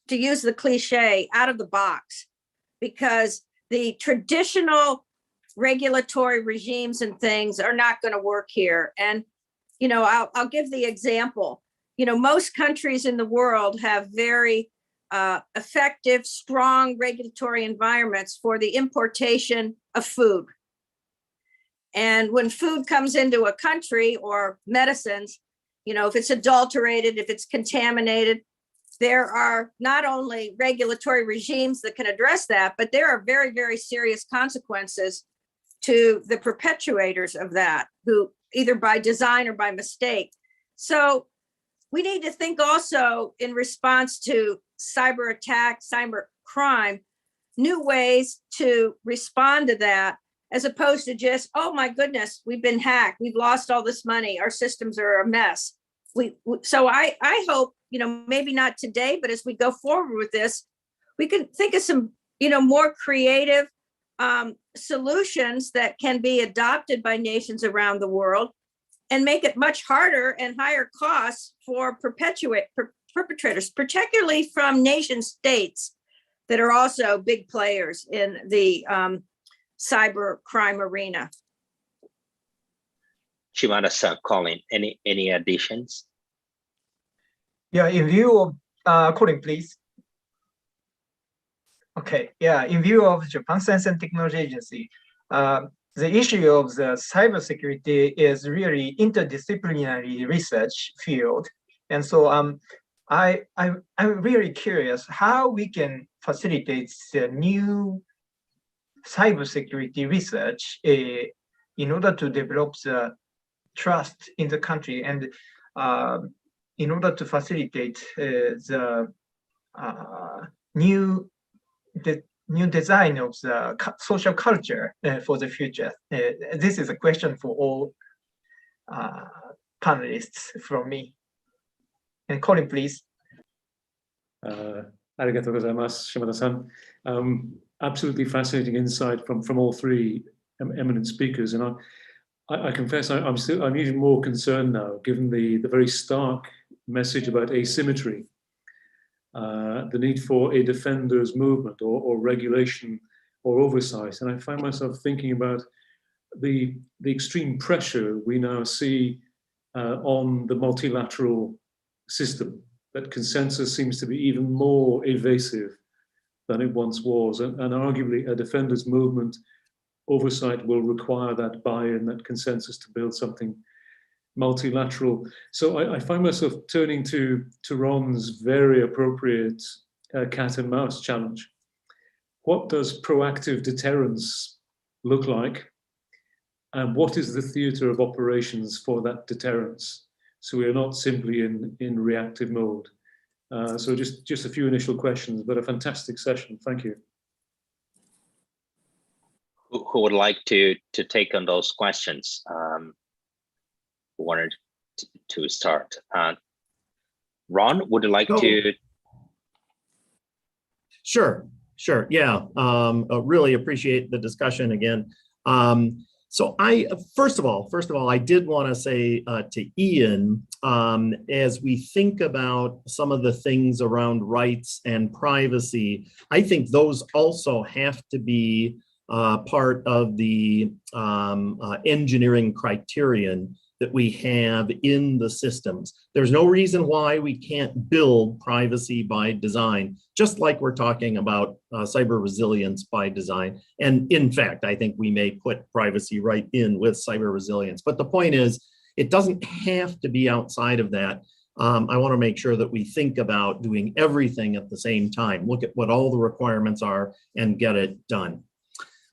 Speaker 2: to use the cliche, out of the box, because the traditional regulatory regimes and things are not going to work here. And, I'll give the example. Most countries in the world have very effective, strong regulatory environments for the importation of food. And when food comes into a country or medicines, you know, if it's adulterated, if it's contaminated, there are not only regulatory regimes that can address that, but there are very, very serious consequences to the perpetuators of that, who either by design or by mistake. So we need to think also in response to cyber attack, cyber crime, new ways to respond to that, as opposed to just, oh my goodness, we've been hacked, we've lost all this money, our systems are a mess. So I hope, you know, maybe not today, but as we go forward with this, we can think of some, you know, more creative solutions that can be adopted by nations around the world and make it much harder and higher costs for perpetrators, particularly from nation states that are also big players in the cyber crime arena.
Speaker 1: Shimada-san, Colin, any additions?
Speaker 4: Yeah, in view of, Colin, please. Okay, yeah, in view of Japan Science and Technology Agency, the issue of the cybersecurity is really interdisciplinary research field. And so I'm really curious how we can facilitate the new cybersecurity research in order to develop the trust in the country and in order to facilitate the new design of the social culture for the future. This is a question for all panelists from me. And Colin, please.
Speaker 3: Arigatou gozaimasu, Shimada-san. Absolutely fascinating insight from all three eminent speakers. And I confess I'm even more concerned now, given the very stark message about asymmetry, the need for a defenders movement or regulation or oversight. And I find myself thinking about the extreme pressure we now see on the multilateral system, that consensus seems to be even more evasive than it once was. And arguably a defenders movement oversight will require that buy-in, that consensus to build something multilateral. So I find myself turning to Ron's very appropriate cat and mouse challenge. What does proactive deterrence look like? And what is the theater of operations for that deterrence? So we are not simply in reactive mode. So just a few initial questions, but a fantastic session. Thank you.
Speaker 1: Who would like to take on those questions? Who wanted to start? Ron, would you like to?
Speaker 6: Sure. Yeah, really appreciate the discussion again. So first of all, I did want to say to Ian, as we think about some of the things around rights and privacy, I think those also have to be part of the engineering criterion that we have in the systems. There's no reason why we can't build privacy by design, just like we're talking about cyber resilience by design. And in fact, I think we may put privacy right in with cyber resilience. But the point is, it doesn't have to be outside of that. I want to make sure that we think about doing everything at the same time, look at what all the requirements are and get it done.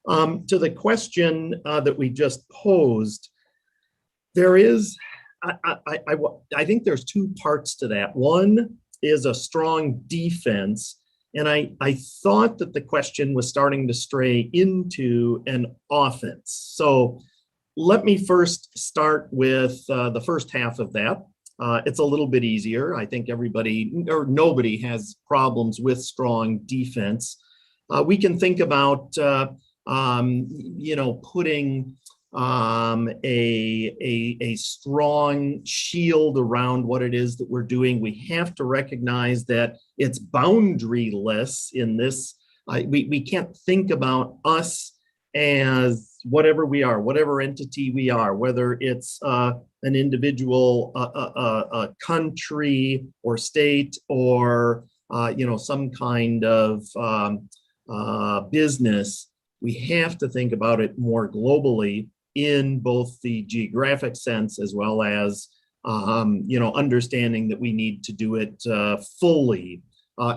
Speaker 6: To the question that we just posed, there is, I think there's two parts to that. One is a strong defense. And I thought that the question was starting to stray into an offense. So let me first start with the first half of that. It's a little bit easier. I think everybody or nobody has problems with strong defense. We can think about, putting a strong shield around what it is that we're doing. We have to recognize that it's boundaryless in this. We can't think about us as whatever we are, whatever entity we are, whether it's an individual, a country or state, or some kind of business, we have to think about it more globally in both the geographic sense as well as understanding that we need to do it fully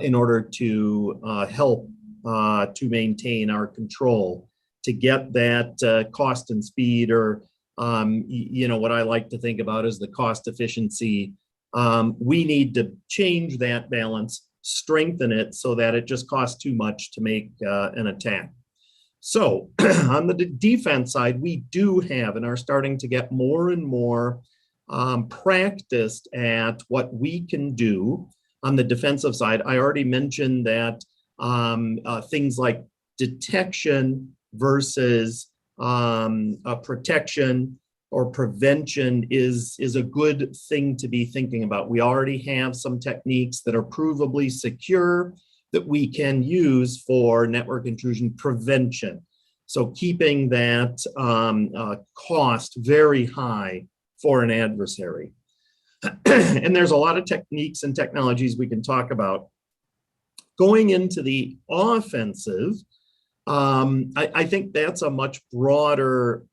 Speaker 6: in order to help to maintain our control, to get that cost and speed, or what I like to think about is the cost efficiency. We need to change that balance, strengthen it so that it just costs too much to make an attack. So on the defense side, we do have and are starting to get more and more practiced at what we can do on the defensive side. I already mentioned that things like detection versus protection or prevention is a good thing to be thinking about. We already have some techniques that are provably secure that we can use for network intrusion prevention. So keeping that cost very high for an adversary. And there's a lot of techniques and technologies we can talk about. Going into the offensive, I think that's a much broader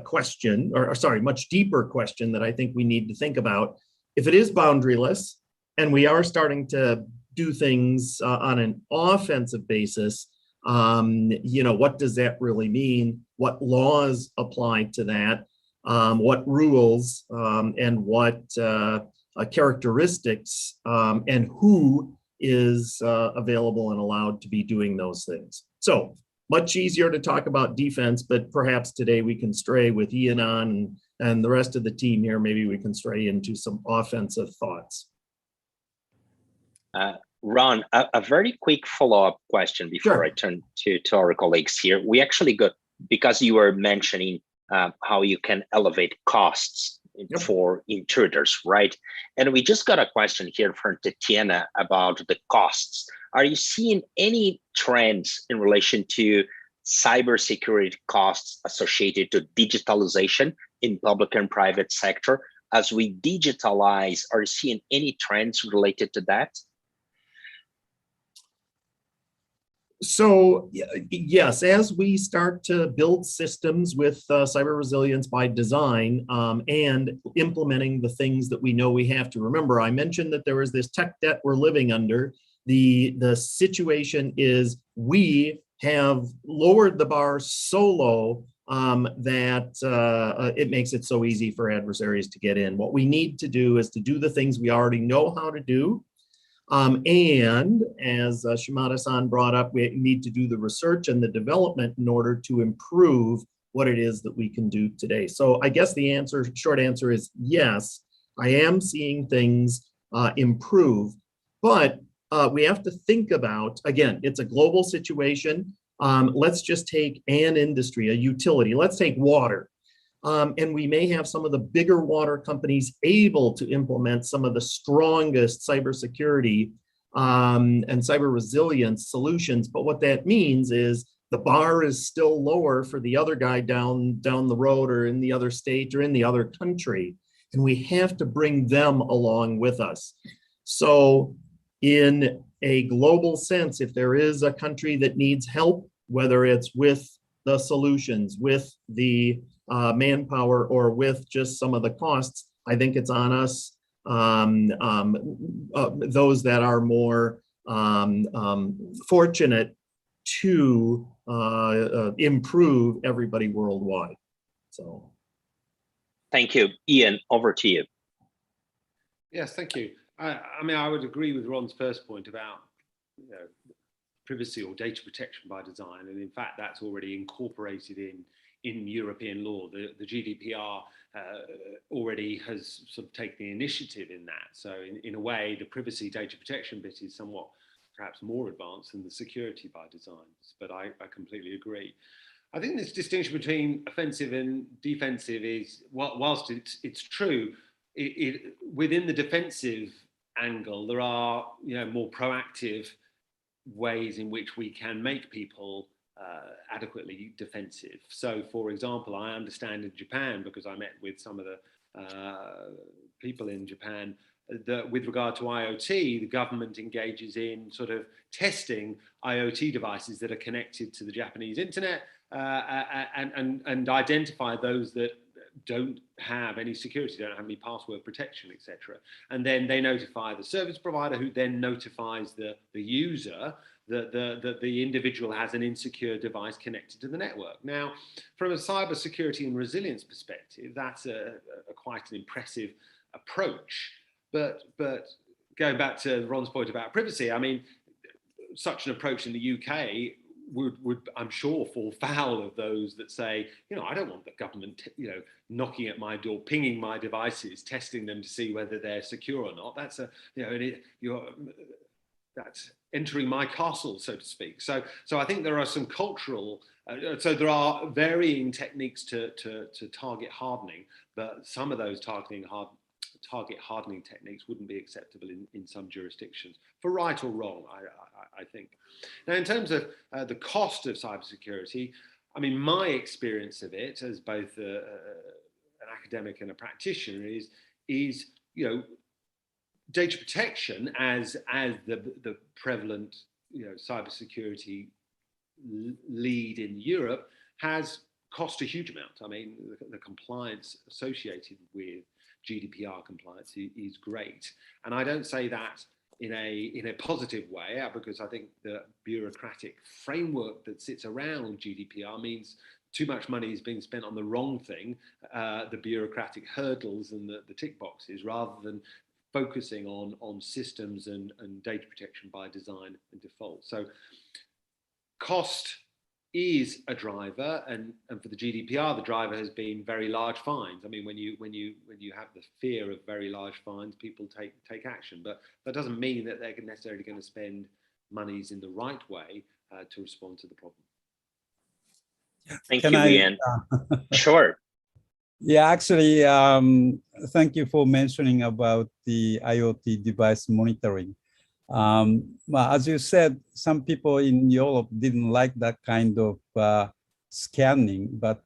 Speaker 6: question, or sorry, much deeper question that I think we need to think about. If it is boundaryless and we are starting to do things on an offensive basis, what does that really mean? What laws apply to that? What rules and what characteristics and who is available and allowed to be doing those things. So much easier to talk about defense, but perhaps today we can stray with Ian on and the rest of the team here. Maybe we can stray into some offensive thoughts.
Speaker 1: Ron, a very quick follow-up question before
Speaker 6: Sure.
Speaker 1: I turn to our colleagues here. We actually got, because you were mentioning how you can elevate costs
Speaker 6: Yep.
Speaker 1: for intruders, right? And we just got a question here from Tatiana about the costs. Are you seeing any trends in relation to cybersecurity costs associated to digitalization in public and private sector? As we digitalize, are you seeing any trends related to that?
Speaker 6: So yes, as we start to build systems with cyber resilience by design and implementing the things that we know we have to remember, I mentioned that there is this tech debt we're living under. The situation is we have lowered the bar so low that it makes it so easy for adversaries to get in. What we need to do is to do the things we already know how to do. And as Shimada-san brought up, we need to do the research and the development in order to improve what it is that we can do today. So I guess the short answer is yes, I am seeing things improve, but we have to think about, again, it's a global situation. Let's just take an industry, a utility. Let's take water. And we may have some of the bigger water companies able to implement some of the strongest cybersecurity and cyber resilience solutions. But what that means is the bar is still lower for the other guy down the road or in the other state or in the other country. And we have to bring them along with us. So in a global sense, if there is a country that needs help, whether it's with the solutions, with the manpower, or with just some of the costs, I think it's on us, those that are more fortunate to improve everybody worldwide. So.
Speaker 1: Thank you. Ian, over to you.
Speaker 7: Yes, thank you. I mean, I would agree with Ron's first point about privacy or data protection by design. And in fact, that's already incorporated in European law. The GDPR already has sort of taken the initiative in that. So in a way, the privacy data protection bit is somewhat perhaps more advanced than the security by design, but I completely agree. I think this distinction between offensive and defensive is, whilst it's true, within the defensive angle, there are more proactive ways in which we can make people adequately defensive. So, for example, I understand in Japan, because I met with some of the people in Japan, with regard to IoT, the government engages in sort of testing IoT devices that are connected to the Japanese internet and identify those that don't have any security, don't have any password protection, etc. And then they notify the service provider, who then notifies the user that the individual has an insecure device connected to the network. Now, from a cybersecurity and resilience perspective, that's a quite an impressive approach. But going back to Ron's point about privacy, I mean, such an approach in the UK would I'm sure fall foul of those that say, I don't want the government, knocking at my door, pinging my devices, testing them to see whether they're secure or not. That's that's entering my castle, so to speak. So I think there are some cultural, so there are varying techniques to target hardening, but some of those target hardening techniques wouldn't be acceptable in some jurisdictions, for right or wrong, I think. Now, in terms of the cost of cybersecurity, I mean, my experience of it as both an academic and a practitioner is data protection as the prevalent cybersecurity lead in Europe has cost a huge amount. I mean, the compliance associated with GDPR compliance is great, and I don't say that in a positive way, because I think the bureaucratic framework that sits around GDPR means too much money is being spent on the wrong thing, the bureaucratic hurdles and the tick boxes, rather than focusing on systems and data protection by design and default. So cost is a driver, and for the GDPR, the driver has been very large fines. I mean, when you have the fear of very large fines, people take action, but that doesn't mean that they're necessarily going to spend monies in the right way to respond to the problem.
Speaker 1: Thank you, Ian. Sure.
Speaker 5: Yeah, actually, thank you for mentioning about the IoT device monitoring. Well, as you said, some people in Europe didn't like that kind of scanning, but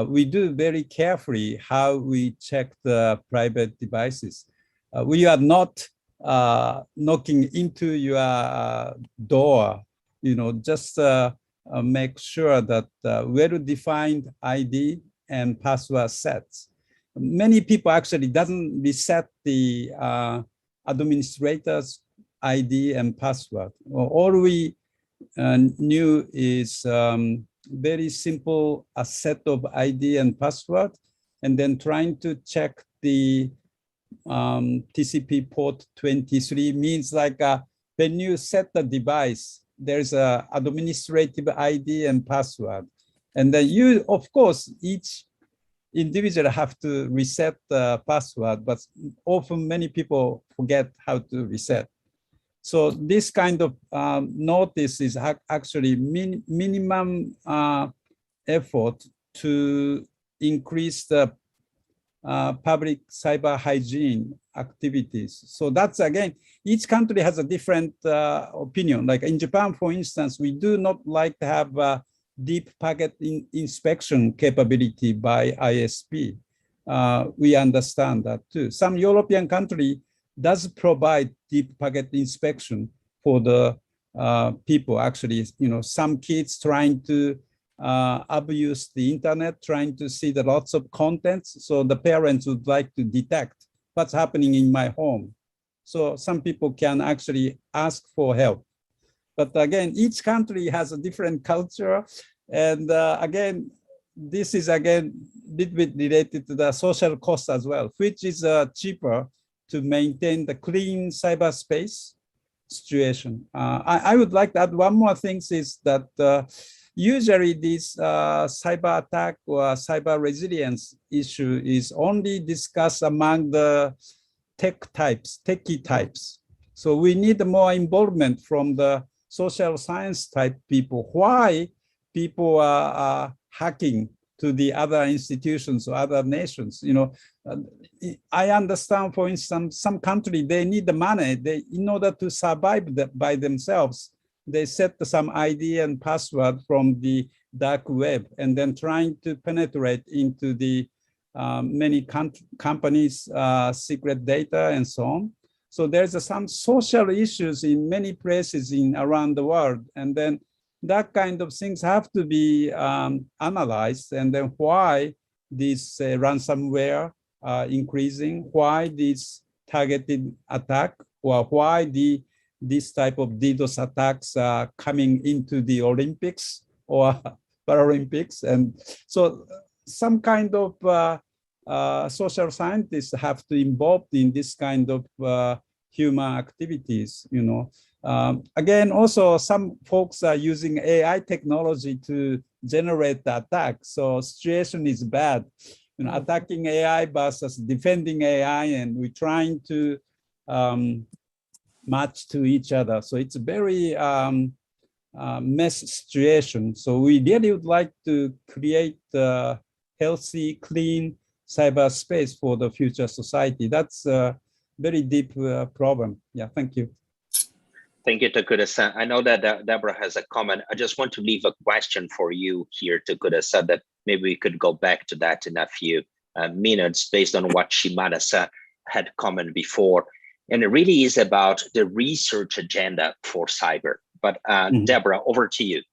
Speaker 5: we do very carefully how we check the private devices. We are not knocking into your door, just make sure that well-defined ID and password sets. Many people actually doesn't reset the administrator's ID and password. All we knew is very simple, a set of ID and password, and then trying to check the TCP port 23 means like when you set the device, there's a administrative ID and password. And then you, of course, each individual have to reset the password, but often many people forget how to reset. So this kind of notice is actually minimum effort to increase the public cyber hygiene activities. So that's, again, each country has a different opinion. Like in Japan, for instance, we do not like to have deep packet inspection capability by ISP. We understand that too. Some European country does provide deep packet inspection for the people. Actually, some kids trying to abuse the internet, trying to see the lots of contents. So the parents would like to detect what's happening in my home. So some people can actually ask for help. But again, each country has a different culture. And again, this is again a little bit related to the social cost as well, which is cheaper to maintain the clean cyberspace situation. I would like to add one more thing is that usually this cyber attack or cyber resilience issue is only discussed among the techie types. So we need more involvement from the social science type people. Why people are hacking to the other institutions or other nations? I understand, for instance, some country, they need the money. In order to survive by themselves, they set some ID and password from the dark web and then trying to penetrate into the many companies' secret data and so on. So there's some social issues in many places around the world. And then that kind of things have to be analyzed. And then why this ransomware increasing, why this targeted attack, or why this type of DDoS attacks are coming into the Olympics or Paralympics. And so some kind of social scientists have to involved in this kind of human activities, you know. Again, also some folks are using AI technology to generate the attack. So situation is bad, you know, attacking AI versus defending AI, and we're trying to match to each other. So it's a very mess situation. So we really would like to create a healthy, clean cyberspace for the future society. That's a very deep problem. Yeah, thank you.
Speaker 1: Thank you, Takuda-san. I know that Deborah has a comment. I just want to leave a question for you here, Takuda-san, that maybe we could go back to that in a few minutes based on what Shimada-san had commented before. And it really is about the research agenda for cyber. But Deborah, over to you.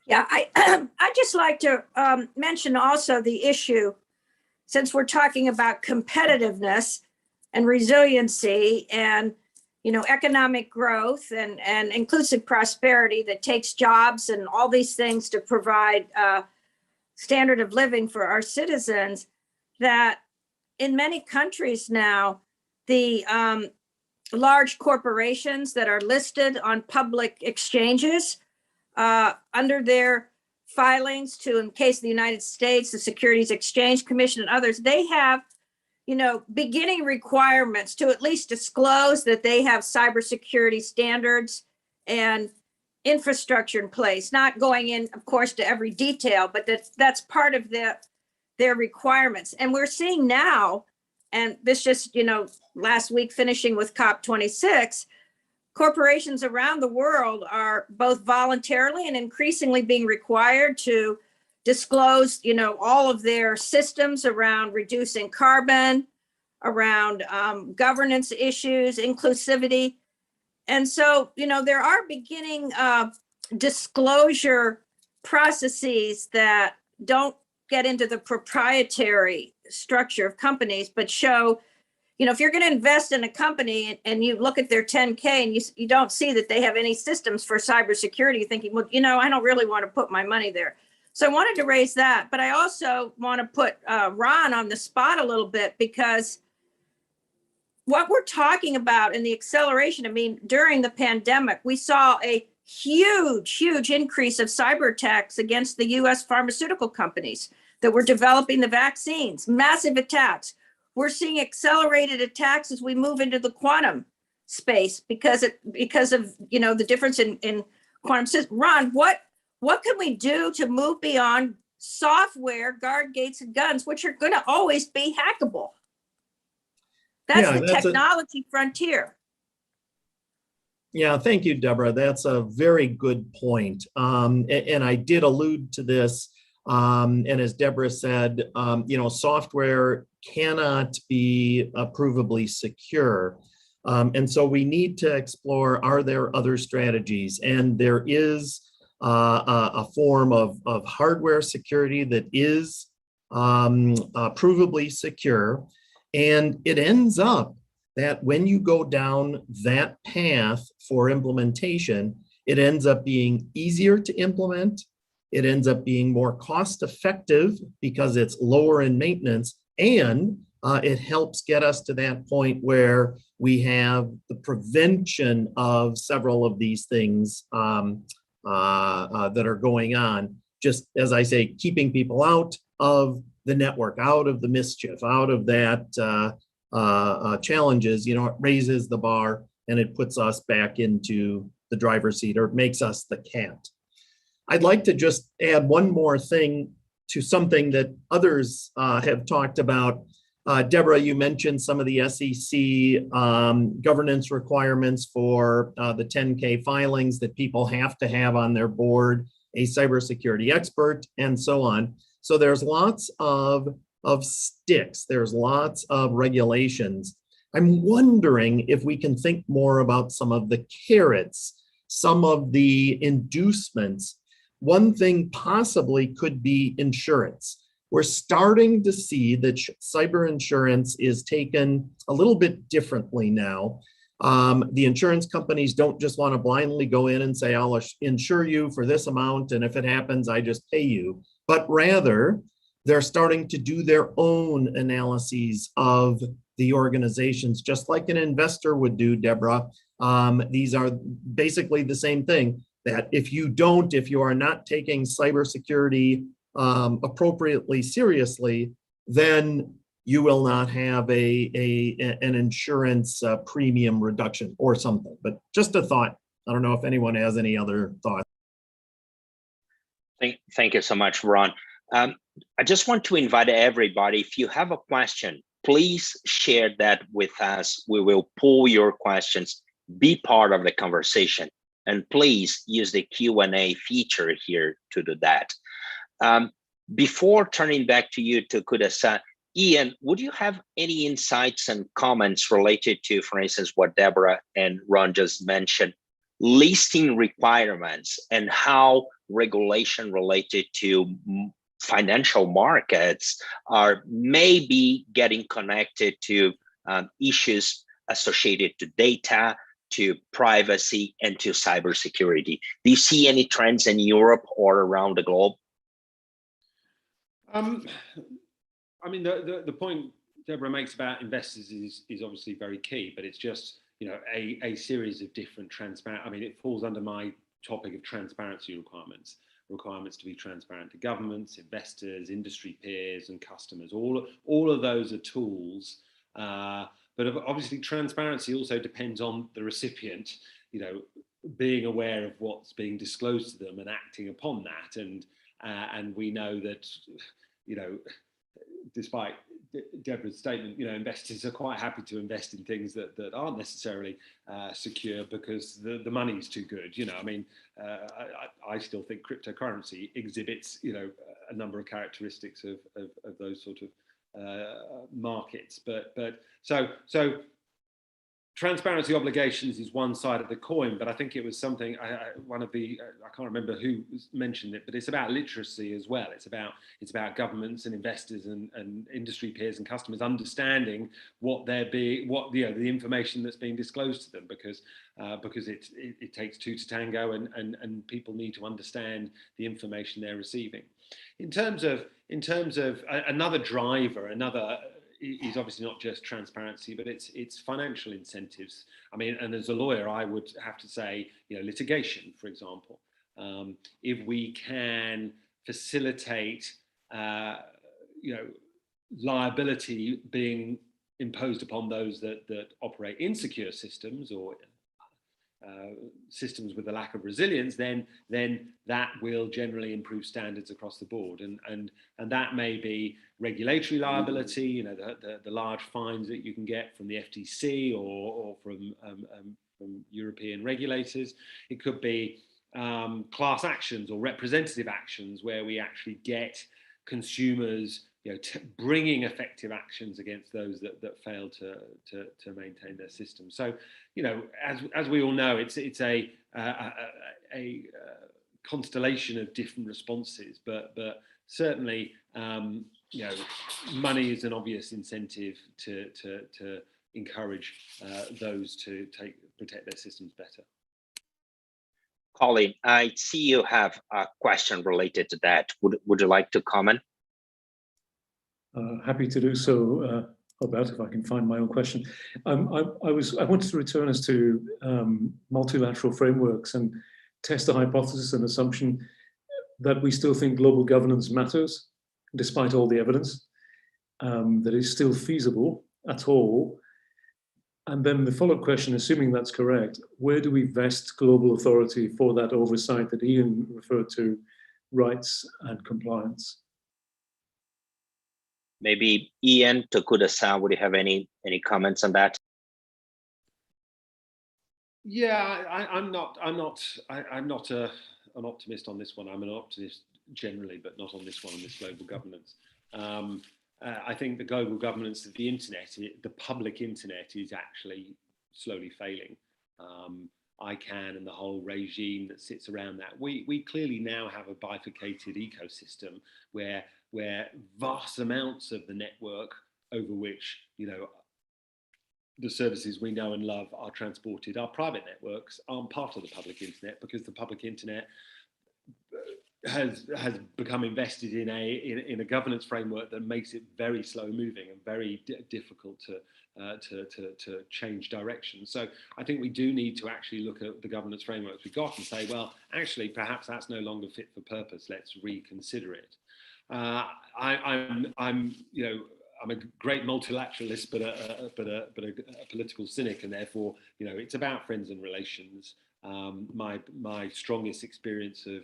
Speaker 2: Yeah, I just like to mention also the issue, since we're talking about competitiveness and resiliency and, you know, economic growth and inclusive prosperity that takes jobs and all these things to provide standard of living for our citizens, that in many countries now, the large corporations that are listed on public exchanges under their filings to, in case of the United States, the Securities Exchange Commission and others, they have, you know, beginning requirements to at least disclose that they have cybersecurity standards and infrastructure in place, not going in, of course, to every detail, but that's part of their requirements. And we're seeing now, and this just, you know, last week finishing with COP26, corporations around the world are both voluntarily and increasingly being required to disclose, you know, all of their systems around reducing carbon, around governance issues, inclusivity. And so, you know, there are beginning disclosure processes that don't get into the proprietary structure of companies, but show, you know, if you're going to invest in a company and you look at their 10K and you don't see that they have any systems for cybersecurity, you're thinking, well, you know, I don't really want to put my money there. So I wanted to raise that, but I also want to put Ron on the spot a little bit, because what we're talking about in the acceleration, I mean, during the pandemic, we saw a huge increase of cyber attacks against the US pharmaceutical companies that were developing the vaccines, massive attacks. We're seeing accelerated attacks as we move into the quantum space because of, you know, the difference in quantum systems. Ron, what can we do to move beyond software, guard gates, and guns, which are going to always be hackable? That's the technology frontier.
Speaker 6: Yeah, thank you, Deborah. That's a very good point. And I did allude to this. And as Deborah said, you know, software cannot be provably secure. And so we need to explore, are there other strategies? And there is a form of hardware security that is provably secure. And it ends up that when you go down that path for implementation, it ends up being easier to implement. It ends up being more cost effective because it's lower in maintenance, and it helps get us to that point where we have the prevention of several of these things that are going on. Just as I say, keeping people out of the network, out of the mischief, out of that challenges, you know, it raises the bar and it puts us back into the driver's seat, or it makes us the cat. I'd like to just add one more thing to something that others have talked about. Deborah, you mentioned some of the SEC governance requirements for the 10K filings that people have to have on their board, a cybersecurity expert, and so on. So there's lots of of sticks. There's lots of regulations. I'm wondering if we can think more about some of the carrots, some of the inducements. One thing possibly could be insurance. We're starting to see that cyber insurance is taken a little bit differently now. The insurance companies don't just want to blindly go in and say, I'll insure you for this amount, and if it happens, I just pay you. But rather, they're starting to do their own analyses of the organizations, just like an investor would do, Deborah. These are basically the same thing, that if you are not taking cybersecurity appropriately seriously, then you will not have an insurance premium reduction or something. But just a thought. I don't know if anyone has any other thoughts.
Speaker 1: Thank you so much, Ron. I just want to invite everybody, if you have a question, please share that with us. We will pull your questions, be part of the conversation, and please use the Q&A feature here to do that. Before turning back to you, Takada-san, Ian, would you have any insights and comments related to, for instance, what Deborah and Ron just mentioned, listing requirements and how regulation related to financial markets are maybe getting connected to issues associated to data, to privacy, and to cybersecurity? Do you see any trends in Europe or around the globe?
Speaker 7: I mean, the point Deborah makes about investors is obviously very key, but it's just, you know, a series of different I mean, it falls under my topic of transparency requirements to be transparent to governments, investors, industry peers, and customers. All of those are tools, but obviously transparency also depends on the recipient, you know, being aware of what's being disclosed to them and acting upon that. And we know that, you know, despite Deborah's statement, you know, investors are quite happy to invest in things that aren't necessarily secure because the money's too good. You know, I mean, I still think cryptocurrency exhibits, you know, a number of characteristics of those sort of markets. But so transparency obligations is one side of the coin, but I think it was something, I can't remember who mentioned it, but it's about literacy as well. It's about governments and investors and industry peers and customers understanding the information that's being disclosed to them, because it takes two to tango, and people need to understand the information they're receiving. In terms of another driver, is obviously not just transparency, but it's financial incentives. I mean, and as a lawyer, I would have to say, you know, litigation, for example. If we can facilitate, you know, liability being imposed upon those that operate insecure systems or systems with a lack of resilience, then that will generally improve standards across the board, and that may be regulatory liability, you know, the large fines that you can get from the FTC or from European regulators. It could be class actions or representative actions where we actually get consumers, you know, bringing effective actions against those that fail to maintain their system. So, you know, as we all know, it's a constellation of different responses, but certainly, you know, money is an obvious incentive to encourage those to protect their systems better.
Speaker 1: Colin, I see you have a question related to that. Would you like to comment?
Speaker 3: Happy to do so, Albert, if I can find my own question. I wanted to return us to multilateral frameworks and test the hypothesis and assumption that we still think global governance matters, despite all the evidence, that is still feasible at all. And then the follow-up question, assuming that's correct, where do we vest global authority for that oversight that Ian referred to, rights and compliance?
Speaker 1: Maybe Ian, Takada-san, would you have any comments on that?
Speaker 7: Yeah, I'm not an optimist on this one. I'm an optimist generally, but not on this one, on this global governance. I think the global governance of the internet, the public internet, is actually slowly failing. ICANN and the whole regime that sits around that. We clearly now have a bifurcated ecosystem where vast amounts of the network over which, you know, the services we know and love are transported, our private networks aren't part of the public internet, because the public internet has become invested in a governance framework that makes it very slow moving and very difficult to change direction. So I think we do need to actually look at the governance frameworks we've got and say, well, actually, perhaps that's no longer fit for purpose. Let's reconsider it. I'm a great multilateralist, but a political cynic, and therefore, you know, it's about friends and relations. My strongest experience of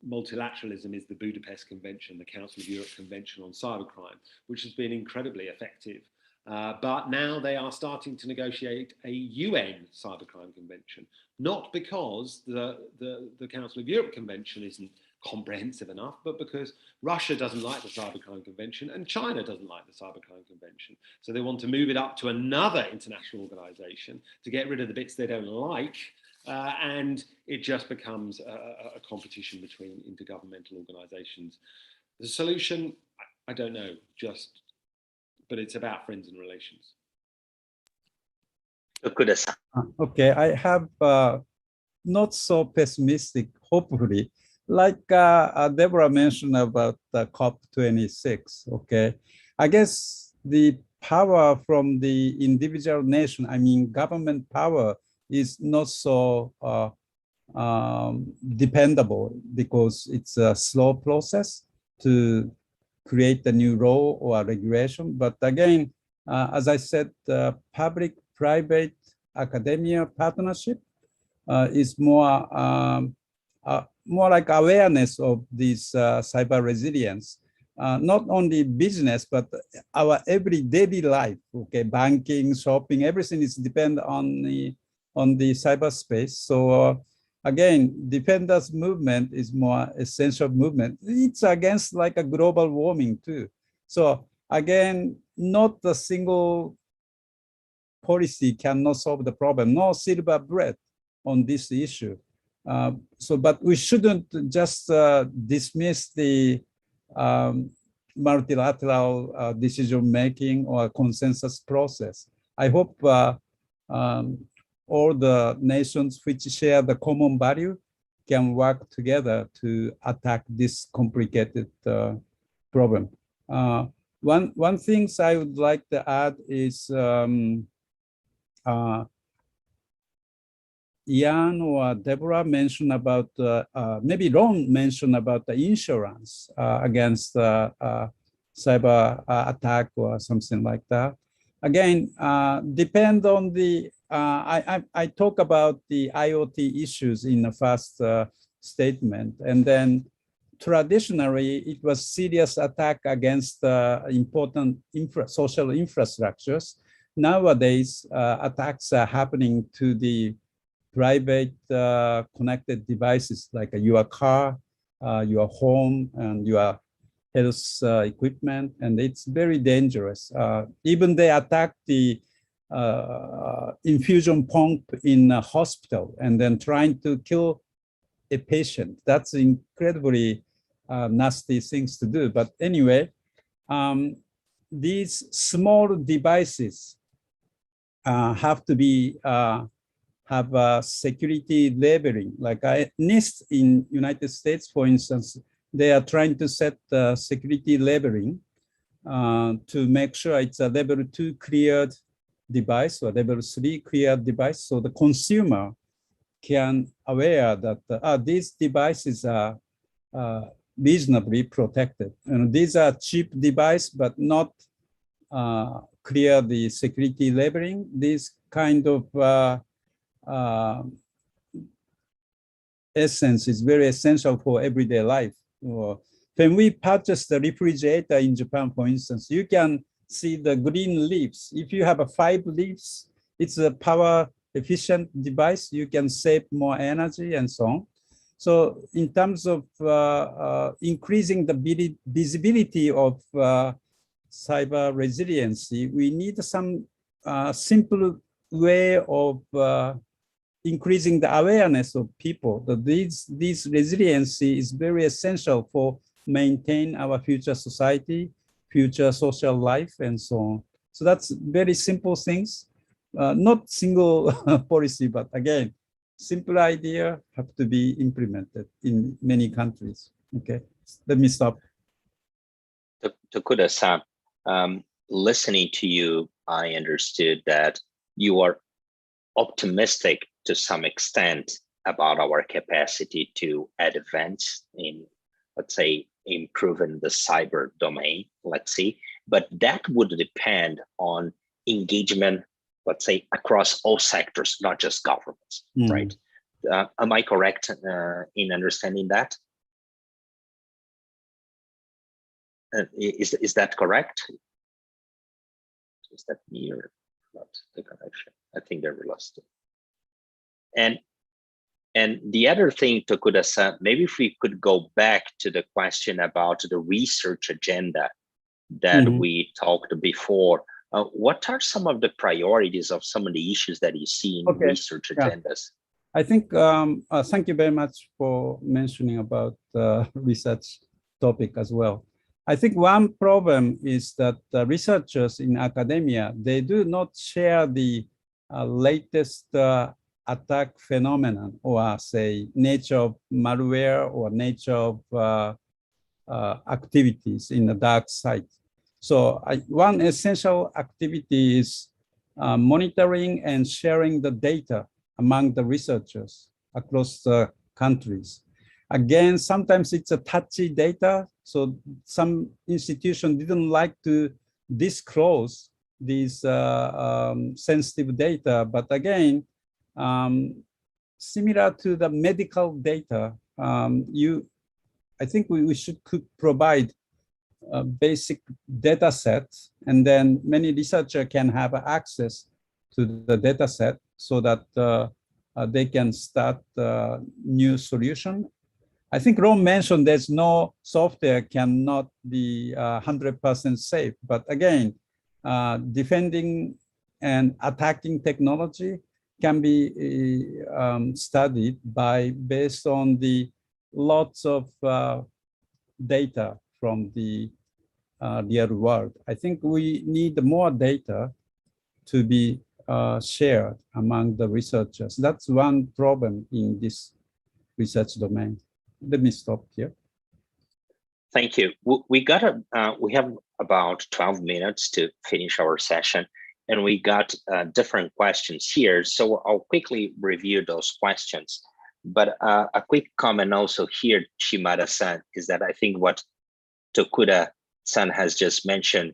Speaker 7: multilateralism is the Budapest Convention, the Council of Europe Convention on Cybercrime, which has been incredibly effective. But now they are starting to negotiate a UN Cybercrime Convention, not because the Council of Europe Convention isn't comprehensive enough, but because Russia doesn't like the Cybercrime Convention and China doesn't like the Cybercrime Convention. So they want to move it up to another international organization to get rid of the bits they don't like, and it just becomes a competition between intergovernmental organizations. The solution, I don't know, but it's about friends and relations.
Speaker 5: Okay, I have not so pessimistic, hopefully. Like Deborah mentioned about the COP26, okay? I guess the power from the individual nation, I mean, government power is not so dependable, because it's a slow process to create a new law or regulation. But again, as I said, public-private academia partnership is more like awareness of this cyber resilience, not only business, but our everyday life. Okay, banking, shopping, everything is dependent on the cyberspace. So again, defenders movement is more essential movement. It's against like a global warming too. So again, not a single policy cannot solve the problem. No silver bullet on this issue. But we shouldn't just dismiss the multilateral decision-making or consensus process. I hope all the nations which share the common value can work together to attack this complicated problem. One thing I would like to add is Ian or Deborah mentioned about, maybe Ron mentioned about the insurance against cyber attack or something like that. Again, depend on the, I talk about the IoT issues in the first statement, and then traditionally it was serious attack against important social infrastructures. Nowadays, attacks are happening to the private connected devices like your car, your home, and your health equipment, and it's very dangerous. Even they attack the infusion pump in a hospital and then trying to kill a patient. That's incredibly nasty things to do. But anyway, these small devices have to be have security labeling. Like NIST in United States, for instance, they are trying to set security labeling to make sure it's a level 2 cleared device or level 3 cleared device, so the consumer can aware that these devices are reasonably protected. And these are cheap devices, but not clear the security labeling. This kind of essence is very essential for everyday life. When we purchase the refrigerator in Japan, for instance, you can see the green leaves. If you have 5 leaves, it's a power efficient device. You can save more energy and so on. So in terms of increasing the visibility of cyber resiliency, we need some simple way of increasing the awareness of people that this resiliency is very essential for maintain our future society, future social life, and so on. So that's very simple things, not single policy, but again, simple idea have to be implemented in many countries. Okay, let me stop.
Speaker 1: Takuda-san, listening to you, I understood that you are optimistic to some extent about our capacity to advance in, let's say, improving the cyber domain, let's see, but that would depend on engagement, let's say, across all sectors, not just governments, right? Am I correct in understanding that? Is that correct? Is that me or not the connection? I think they're lost. And the other thing, Takuda-san, maybe if we could go back to the question about the research agenda that we talked before. What are some of the priorities of some of the issues that you see in research agendas?
Speaker 5: I think, thank you very much for mentioning about research topic as well. I think one problem is that researchers in academia, they do not share the latest attack phenomenon, or say nature of malware or nature of activities in the dark side. So one essential activity is monitoring and sharing the data among the researchers across the countries. Again, sometimes it's a touchy data, so some institution didn't like to disclose these sensitive data, but again, similar to the medical data, I think we could provide a basic data set, and then many researchers can have access to the data set so that they can start new solution. I think Ron mentioned there's no software cannot be 100% safe, but again, defending and attacking technology can be studied based on the lots of data from the real world. I think we need more data to be shared among the researchers. That's one problem in this research domain. Let me stop here.
Speaker 1: Thank you. We have about 12 minutes to finish our session, and we got different questions here. So I'll quickly review those questions. But a quick comment also here, Shimada-san, is that I think what Takuda-san has just mentioned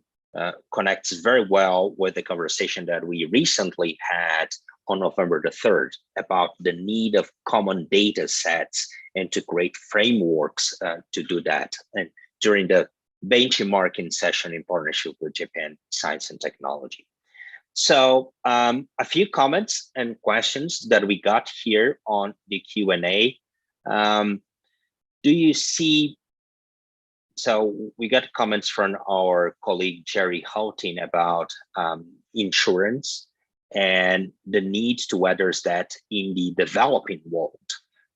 Speaker 1: connects very well with the conversation that we recently had on November the 3rd about the need of common data sets and to create frameworks to do that. And during the benchmarking session in partnership with Japan Science and Technology. So a few comments and questions that we got here on the Q&A. Do you see, so we got comments from our colleague Jerry Houghton about insurance and the need to address that in the developing world.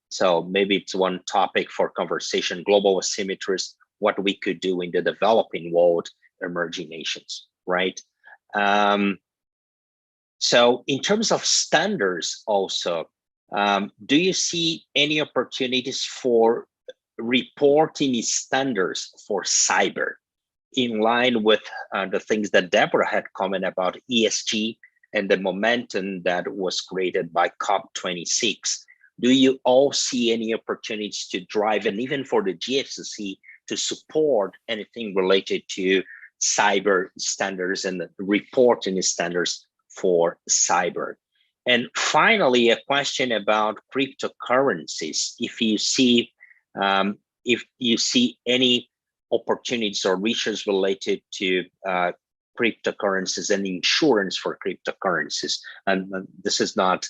Speaker 1: So maybe it's one topic for conversation, global asymmetries, what we could do in the developing world, emerging nations, right? So in terms of standards also, do you see any opportunities for reporting standards for cyber in line with the things that Deborah had commented about ESG and the momentum that was created by COP26? Do you all see any opportunities to drive, and even for the GFCC, to support anything related to cyber standards and reporting standards for cyber? And finally, a question about cryptocurrencies. If you see any opportunities or research related to cryptocurrencies and insurance for cryptocurrencies, and this is not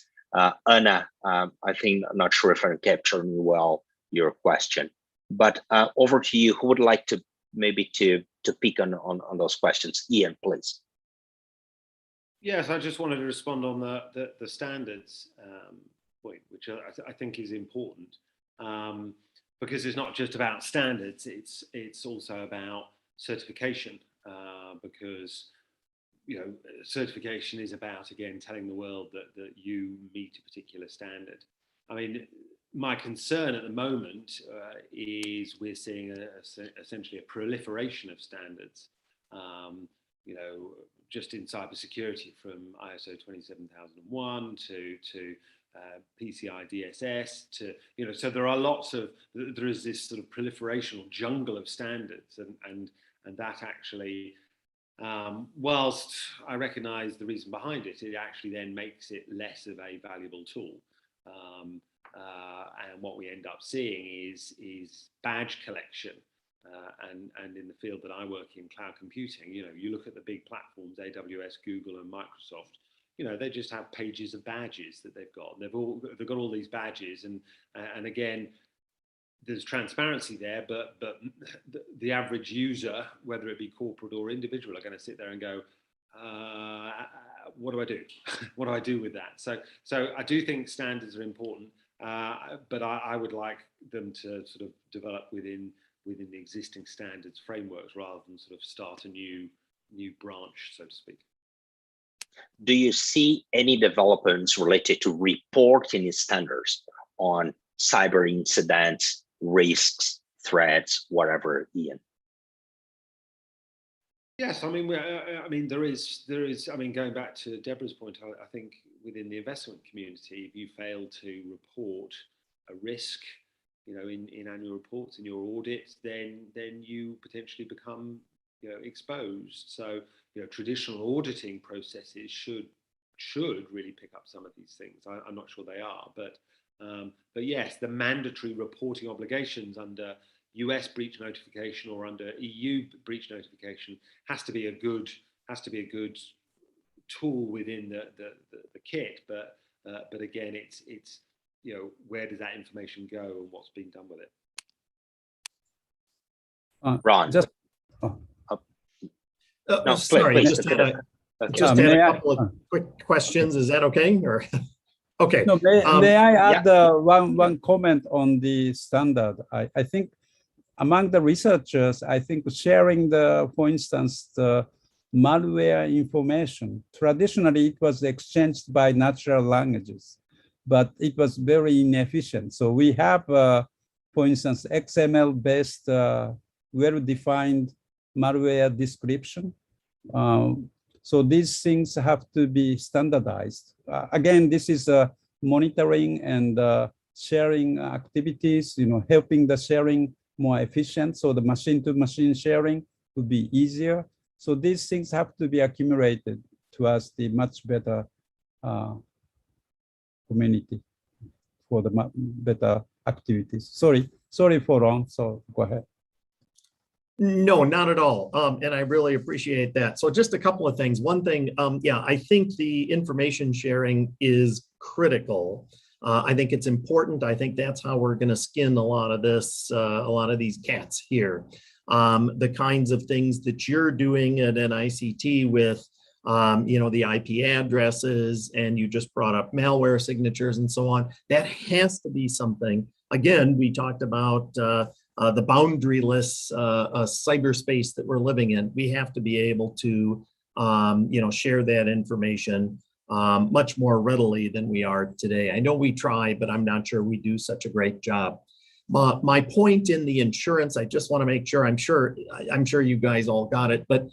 Speaker 1: Anna, I think, I'm not sure if I'm capturing well your question, but over to you. Who would like to maybe to pick on those questions? Ian, please.
Speaker 7: Yes, I just wanted to respond on the standards point, which I think is important, because it's not just about standards, it's also about certification, because certification is about, again, telling the world that you meet a particular standard. I mean, my concern at the moment is we're seeing essentially a proliferation of standards. Just in cybersecurity, from ISO 27001 to PCI DSS to, so there is this sort of proliferation or jungle of standards, and that actually, whilst I recognize the reason behind it, it actually then makes it less of a valuable tool. And what we end up seeing is badge collection. And in the field that I work in, cloud computing, you look at the big platforms, AWS, Google, and Microsoft. They just have pages of badges that they've got. They've got all these badges, and again, there's transparency there, but the average user, whether it be corporate or individual, are going to sit there and go, what do I do? What do I do with that? So I do think standards are important, but I would like them to sort of develop within the existing standards frameworks rather than sort of start a new branch, so to speak.
Speaker 1: Do you see any developments related to reporting standards on cyber incidents, risks, threats, whatever, Ian?
Speaker 7: Yes, I mean, there is. I mean, going back to Deborah's point, I think within the investment community, if you fail to report a risk, in annual reports, in your audits, then you potentially become, exposed. So, traditional auditing processes should really pick up some of these things. I'm not sure they are, but yes, the mandatory reporting obligations under US breach notification or under EU breach notification has to be a good tool within the kit. But again, it's where does that information go and what's being done with it?
Speaker 1: Ron.
Speaker 6: Sorry,
Speaker 1: please.
Speaker 6: just had a couple of quick questions. Is that okay? Or okay.
Speaker 5: No, may I add one comment on the standard? I think among the researchers, I think sharing for instance, the malware information, traditionally it was exchanged by natural languages, but it was very inefficient. So we have, for instance, XML-based, well-defined malware description. So these things have to be standardized. Again, this is monitoring and sharing activities, helping the sharing more efficient. So the machine-to-machine sharing would be easier. So these things have to be accumulated to us the much better community for the better activities. Sorry for wrong, so go ahead.
Speaker 6: No, not at all. And I really appreciate that. So just a couple of things. One thing, I think the information sharing is critical. I think it's important. I think that's how we're going to skin a lot of this, a lot of these cats here. The kinds of things that you're doing at NICT with, the IP addresses, and you just brought up malware signatures and so on. That has to be something. Again, we talked about the boundaryless cyberspace that we're living in. We have to be able to, share that information much more readily than we are today. I know we try, but I'm not sure we do such a great job. My point in the insurance, I just want to make sure, I'm sure you guys all got it, but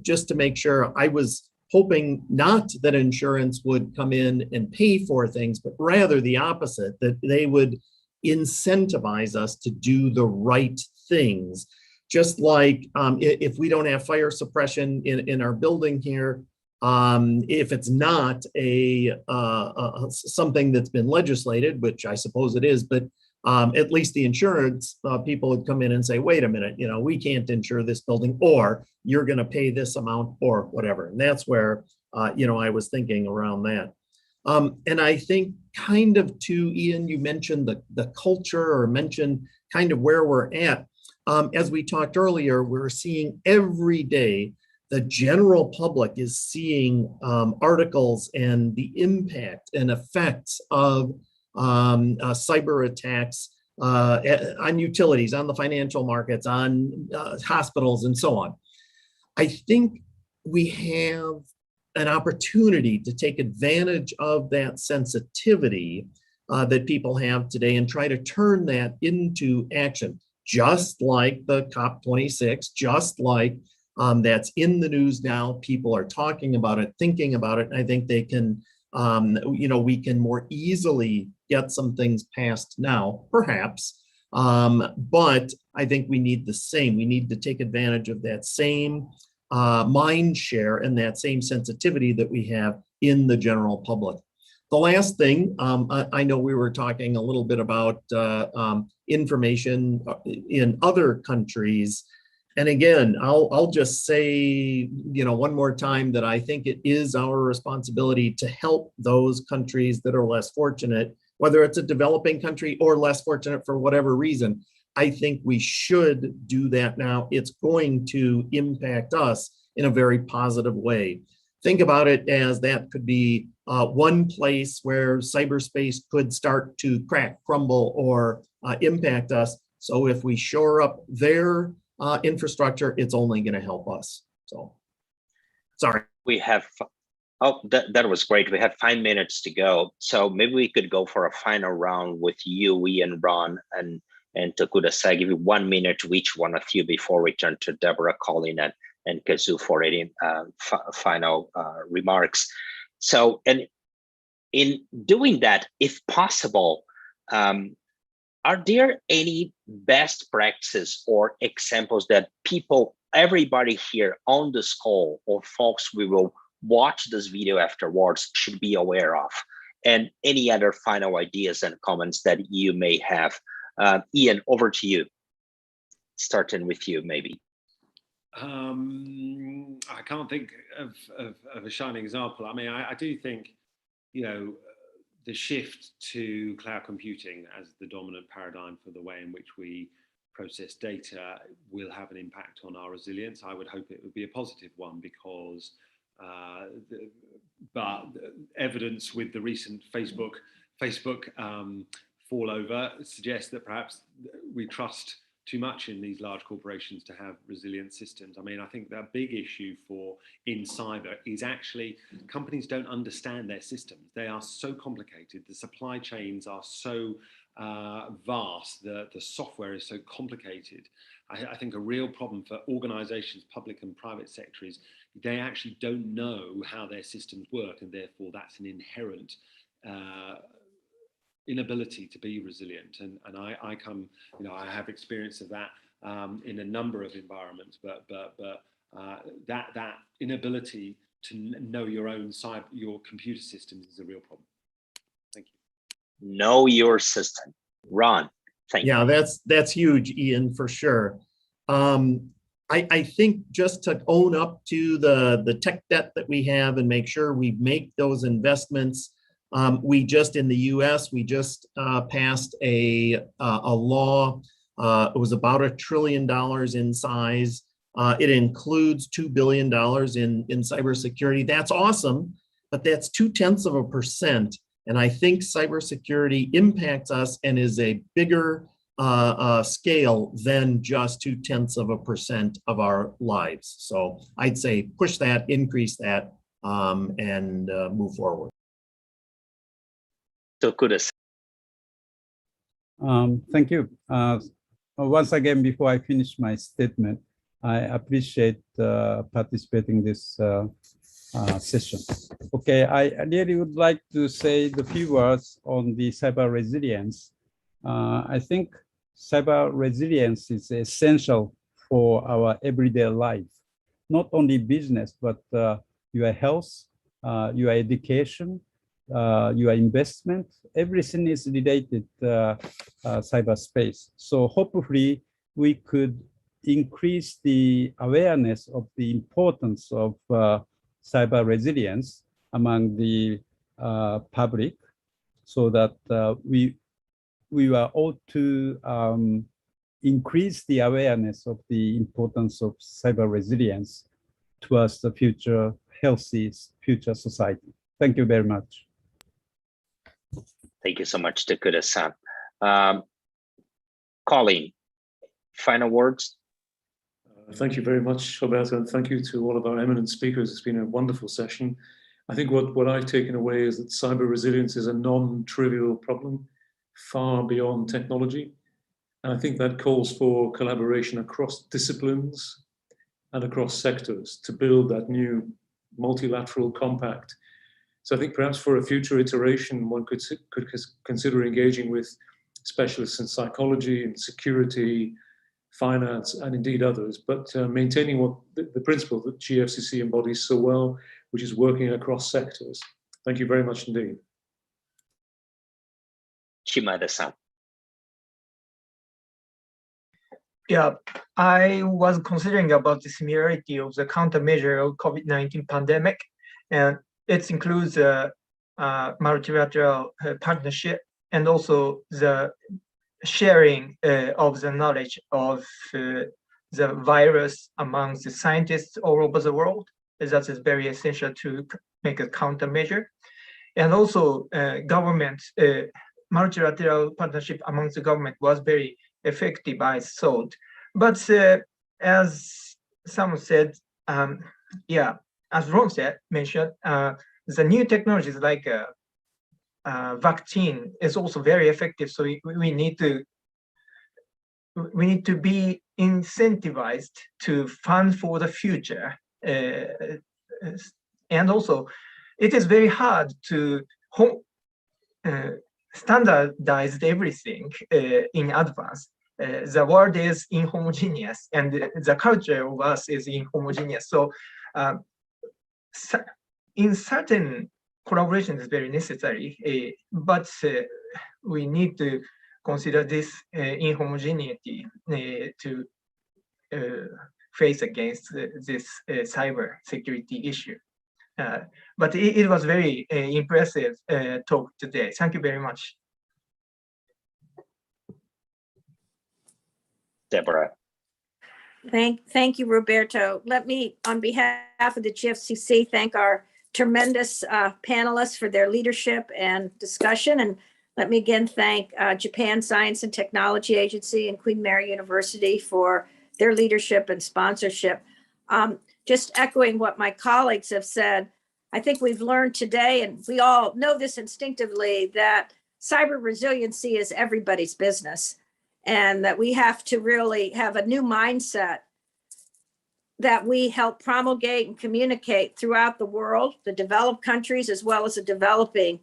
Speaker 6: just to make sure, I was hoping not that insurance would come in and pay for things, but rather the opposite, that they would incentivize us to do the right things. Just like if we don't have fire suppression in our building here, if it's not something that's been legislated, which I suppose it is, but at least the insurance people would come in and say, wait a minute, we can't insure this building, or you're going to pay this amount or whatever. And that's where, I was thinking around that. And I think kind of to Ian, you mentioned the culture or mentioned kind of where we're at. As we talked earlier, we're seeing every day the general public is seeing articles and the impact and effects of cyber attacks on utilities, on the financial markets, on hospitals, and so on. I think we have an opportunity to take advantage of that sensitivity that people have today and try to turn that into action, just like the COP26, just like that's in the news now. People are talking about it, thinking about it, and I think they can, we can more easily get some things passed now, perhaps, but I think we need the same. We need to take advantage of that same mind share and that same sensitivity that we have in the general public. The last thing, I know we were talking a little bit about information in other countries. And again, I'll just say, one more time that I think it is our responsibility to help those countries that are less fortunate, whether it's a developing country or less fortunate for whatever reason. I think we should do that now. It's going to impact us in a very positive way. Think about it as that could be one place where cyberspace could start to crack, crumble, or impact us. So if we shore up their infrastructure, it's only going to help us. So, sorry.
Speaker 1: We have, that was great. We have 5 minutes to go. So maybe we could go for a final round with you, Ian, Ron, and Takada. I give you 1 minute to each one of you before we turn to Deborah, Colin, and Kazu for any final remarks. So, and in doing that, if possible, are there any best practices or examples that everybody here on this call or folks we will watch this video afterwards should be aware of? And any other final ideas and comments that you may have? Ian, over to you. Starting with you, maybe.
Speaker 7: I can't think of a shining example. I mean, I do think, the shift to cloud computing as the dominant paradigm for the way in which we process data will have an impact on our resilience. I would hope it would be a positive one because, but evidence with the recent Facebook fallover suggests that perhaps we trust too much in these large corporations to have resilient systems. I mean, I think that big issue in cyber is actually companies don't understand their systems. They are so complicated. The supply chains are so vast. The software is so complicated. I think a real problem for organizations, public and private sector, is they actually don't know how their systems work, and therefore that's an inherent inability to be resilient. And I come, I have experience of that in a number of environments, but that inability to know your computer systems is a real problem. Thank you.
Speaker 1: Know your system. Ron, thank you.
Speaker 6: Yeah, that's huge, Ian, for sure. I think just to own up to the tech debt that we have and make sure we make those investments. We just in the U.S. we just passed a law. It was about $1 trillion in size. It includes $2 billion in cybersecurity. That's awesome, but that's 0.2%. And I think cybersecurity impacts us and is a bigger scale than just 0.2% of our lives. So I'd say push that, increase that, and move forward.
Speaker 1: Takada.
Speaker 5: Thank you. Once again, before I finish my statement, I appreciate participating in this session. Okay, I really would like to say the few words on the cyber resilience. I think cyber resilience is essential for our everyday life, not only business, but your health, your education, your investment, everything is related to cyberspace. So hopefully we could increase the awareness of the importance of cyber resilience among the public, so that we were all to increase the awareness of the importance of cyber resilience towards the future healthy future society. Thank you very much.
Speaker 1: Thank you so much, Takada-san. Colleen, final words?
Speaker 3: Thank you very much, Roberto, and thank you to all of our eminent speakers. It's been a wonderful session. I think what I've taken away is that cyber resilience is a non-trivial problem, far beyond technology. And I think that calls for collaboration across disciplines and across sectors to build that new multilateral compact. So I think perhaps for a future iteration, one could consider engaging with specialists in psychology and security, finance, and indeed others, but maintaining what the principle that GFCC embodies so well, which is working across sectors. Thank you very much indeed.
Speaker 1: Shimada-san.
Speaker 4: Yeah, I was considering about the similarity of the countermeasure of COVID-19 pandemic, and it includes a multilateral partnership and also the sharing of the knowledge of the virus among the scientists all over the world. That is very essential to make a countermeasure. And also government, multilateral partnership among the government was very effective, I thought. But as someone said, yeah, as Ron mentioned, the new technologies like vaccine is also very effective. So we need to be incentivized to fund for the future. And also, it is very hard to standardize everything in advance. The world is inhomogeneous, and the culture of us is inhomogeneous. So, in certain collaboration is very necessary, but we need to consider this inhomogeneity to face against this cyber security issue. But it was very impressive talk today. Thank you very much.
Speaker 1: Deborah.
Speaker 2: Thank you, Roberto. Let me, on behalf of the GFCC, thank our tremendous panelists for their leadership and discussion. And let me again thank Japan Science and Technology Agency and Queen Mary University for their leadership and sponsorship. Just echoing what my colleagues have said, I think we've learned today, and we all know this instinctively, that cyber resiliency is everybody's business, and that we have to really have a new mindset that we help promulgate and communicate throughout the world, the developed countries as well as the developing,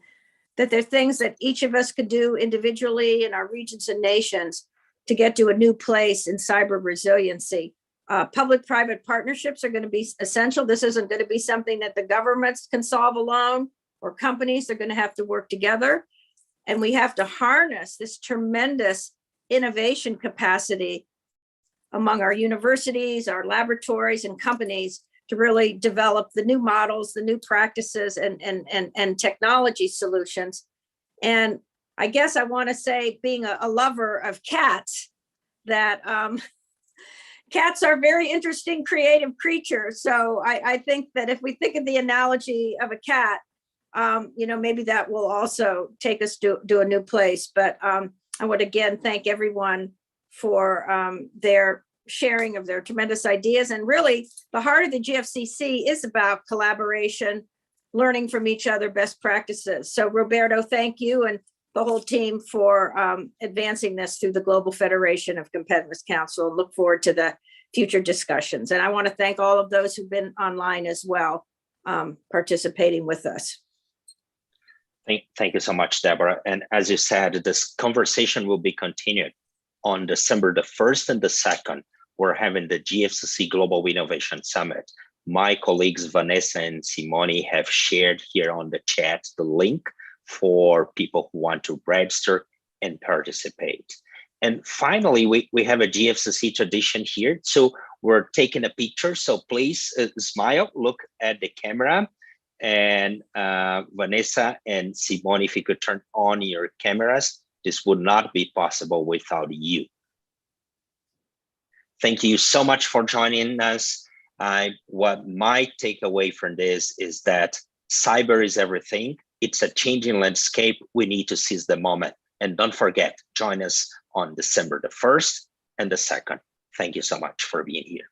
Speaker 2: that there are things that each of us could do individually in our regions and nations to get to a new place in cyber resiliency. Public-private partnerships are going to be essential. This isn't going to be something that the governments can solve alone, or companies. They're going to have to work together. And we have to harness this tremendous innovation capacity among our universities, our laboratories, and companies to really develop the new models, the new practices, and technology solutions. And I guess I want to say, being a lover of cats, that cats are very interesting, creative creatures. So I think that if we think of the analogy of a cat, maybe that will also take us to a new place. But I would again thank everyone for their sharing of their tremendous ideas. And really, the heart of the GFCC is about collaboration, learning from each other, best practices. So Roberto, thank you, and the whole team for advancing this through the Global Federation of Competitiveness Council. Look forward to the future discussions. And I want to thank all of those who've been online as well, participating with us.
Speaker 1: Thank you so much, Deborah. And as you said, this conversation will be continued on December the 1st and the 2nd. We're having the GFCC Global Innovation Summit. My colleagues Vanessa and Simone have shared here on the chat the link for people who want to register and participate. And finally, we have a GFCC tradition here. So we're taking a picture. So please smile, look at the camera, And Vanessa and Simone, if you could turn on your cameras, this would not be possible without you. Thank you so much for joining us. What my takeaway from this is that cyber is everything. It's a changing landscape. We need to seize the moment. And don't forget, join us on December the 1st and the 2nd. Thank you so much for being here.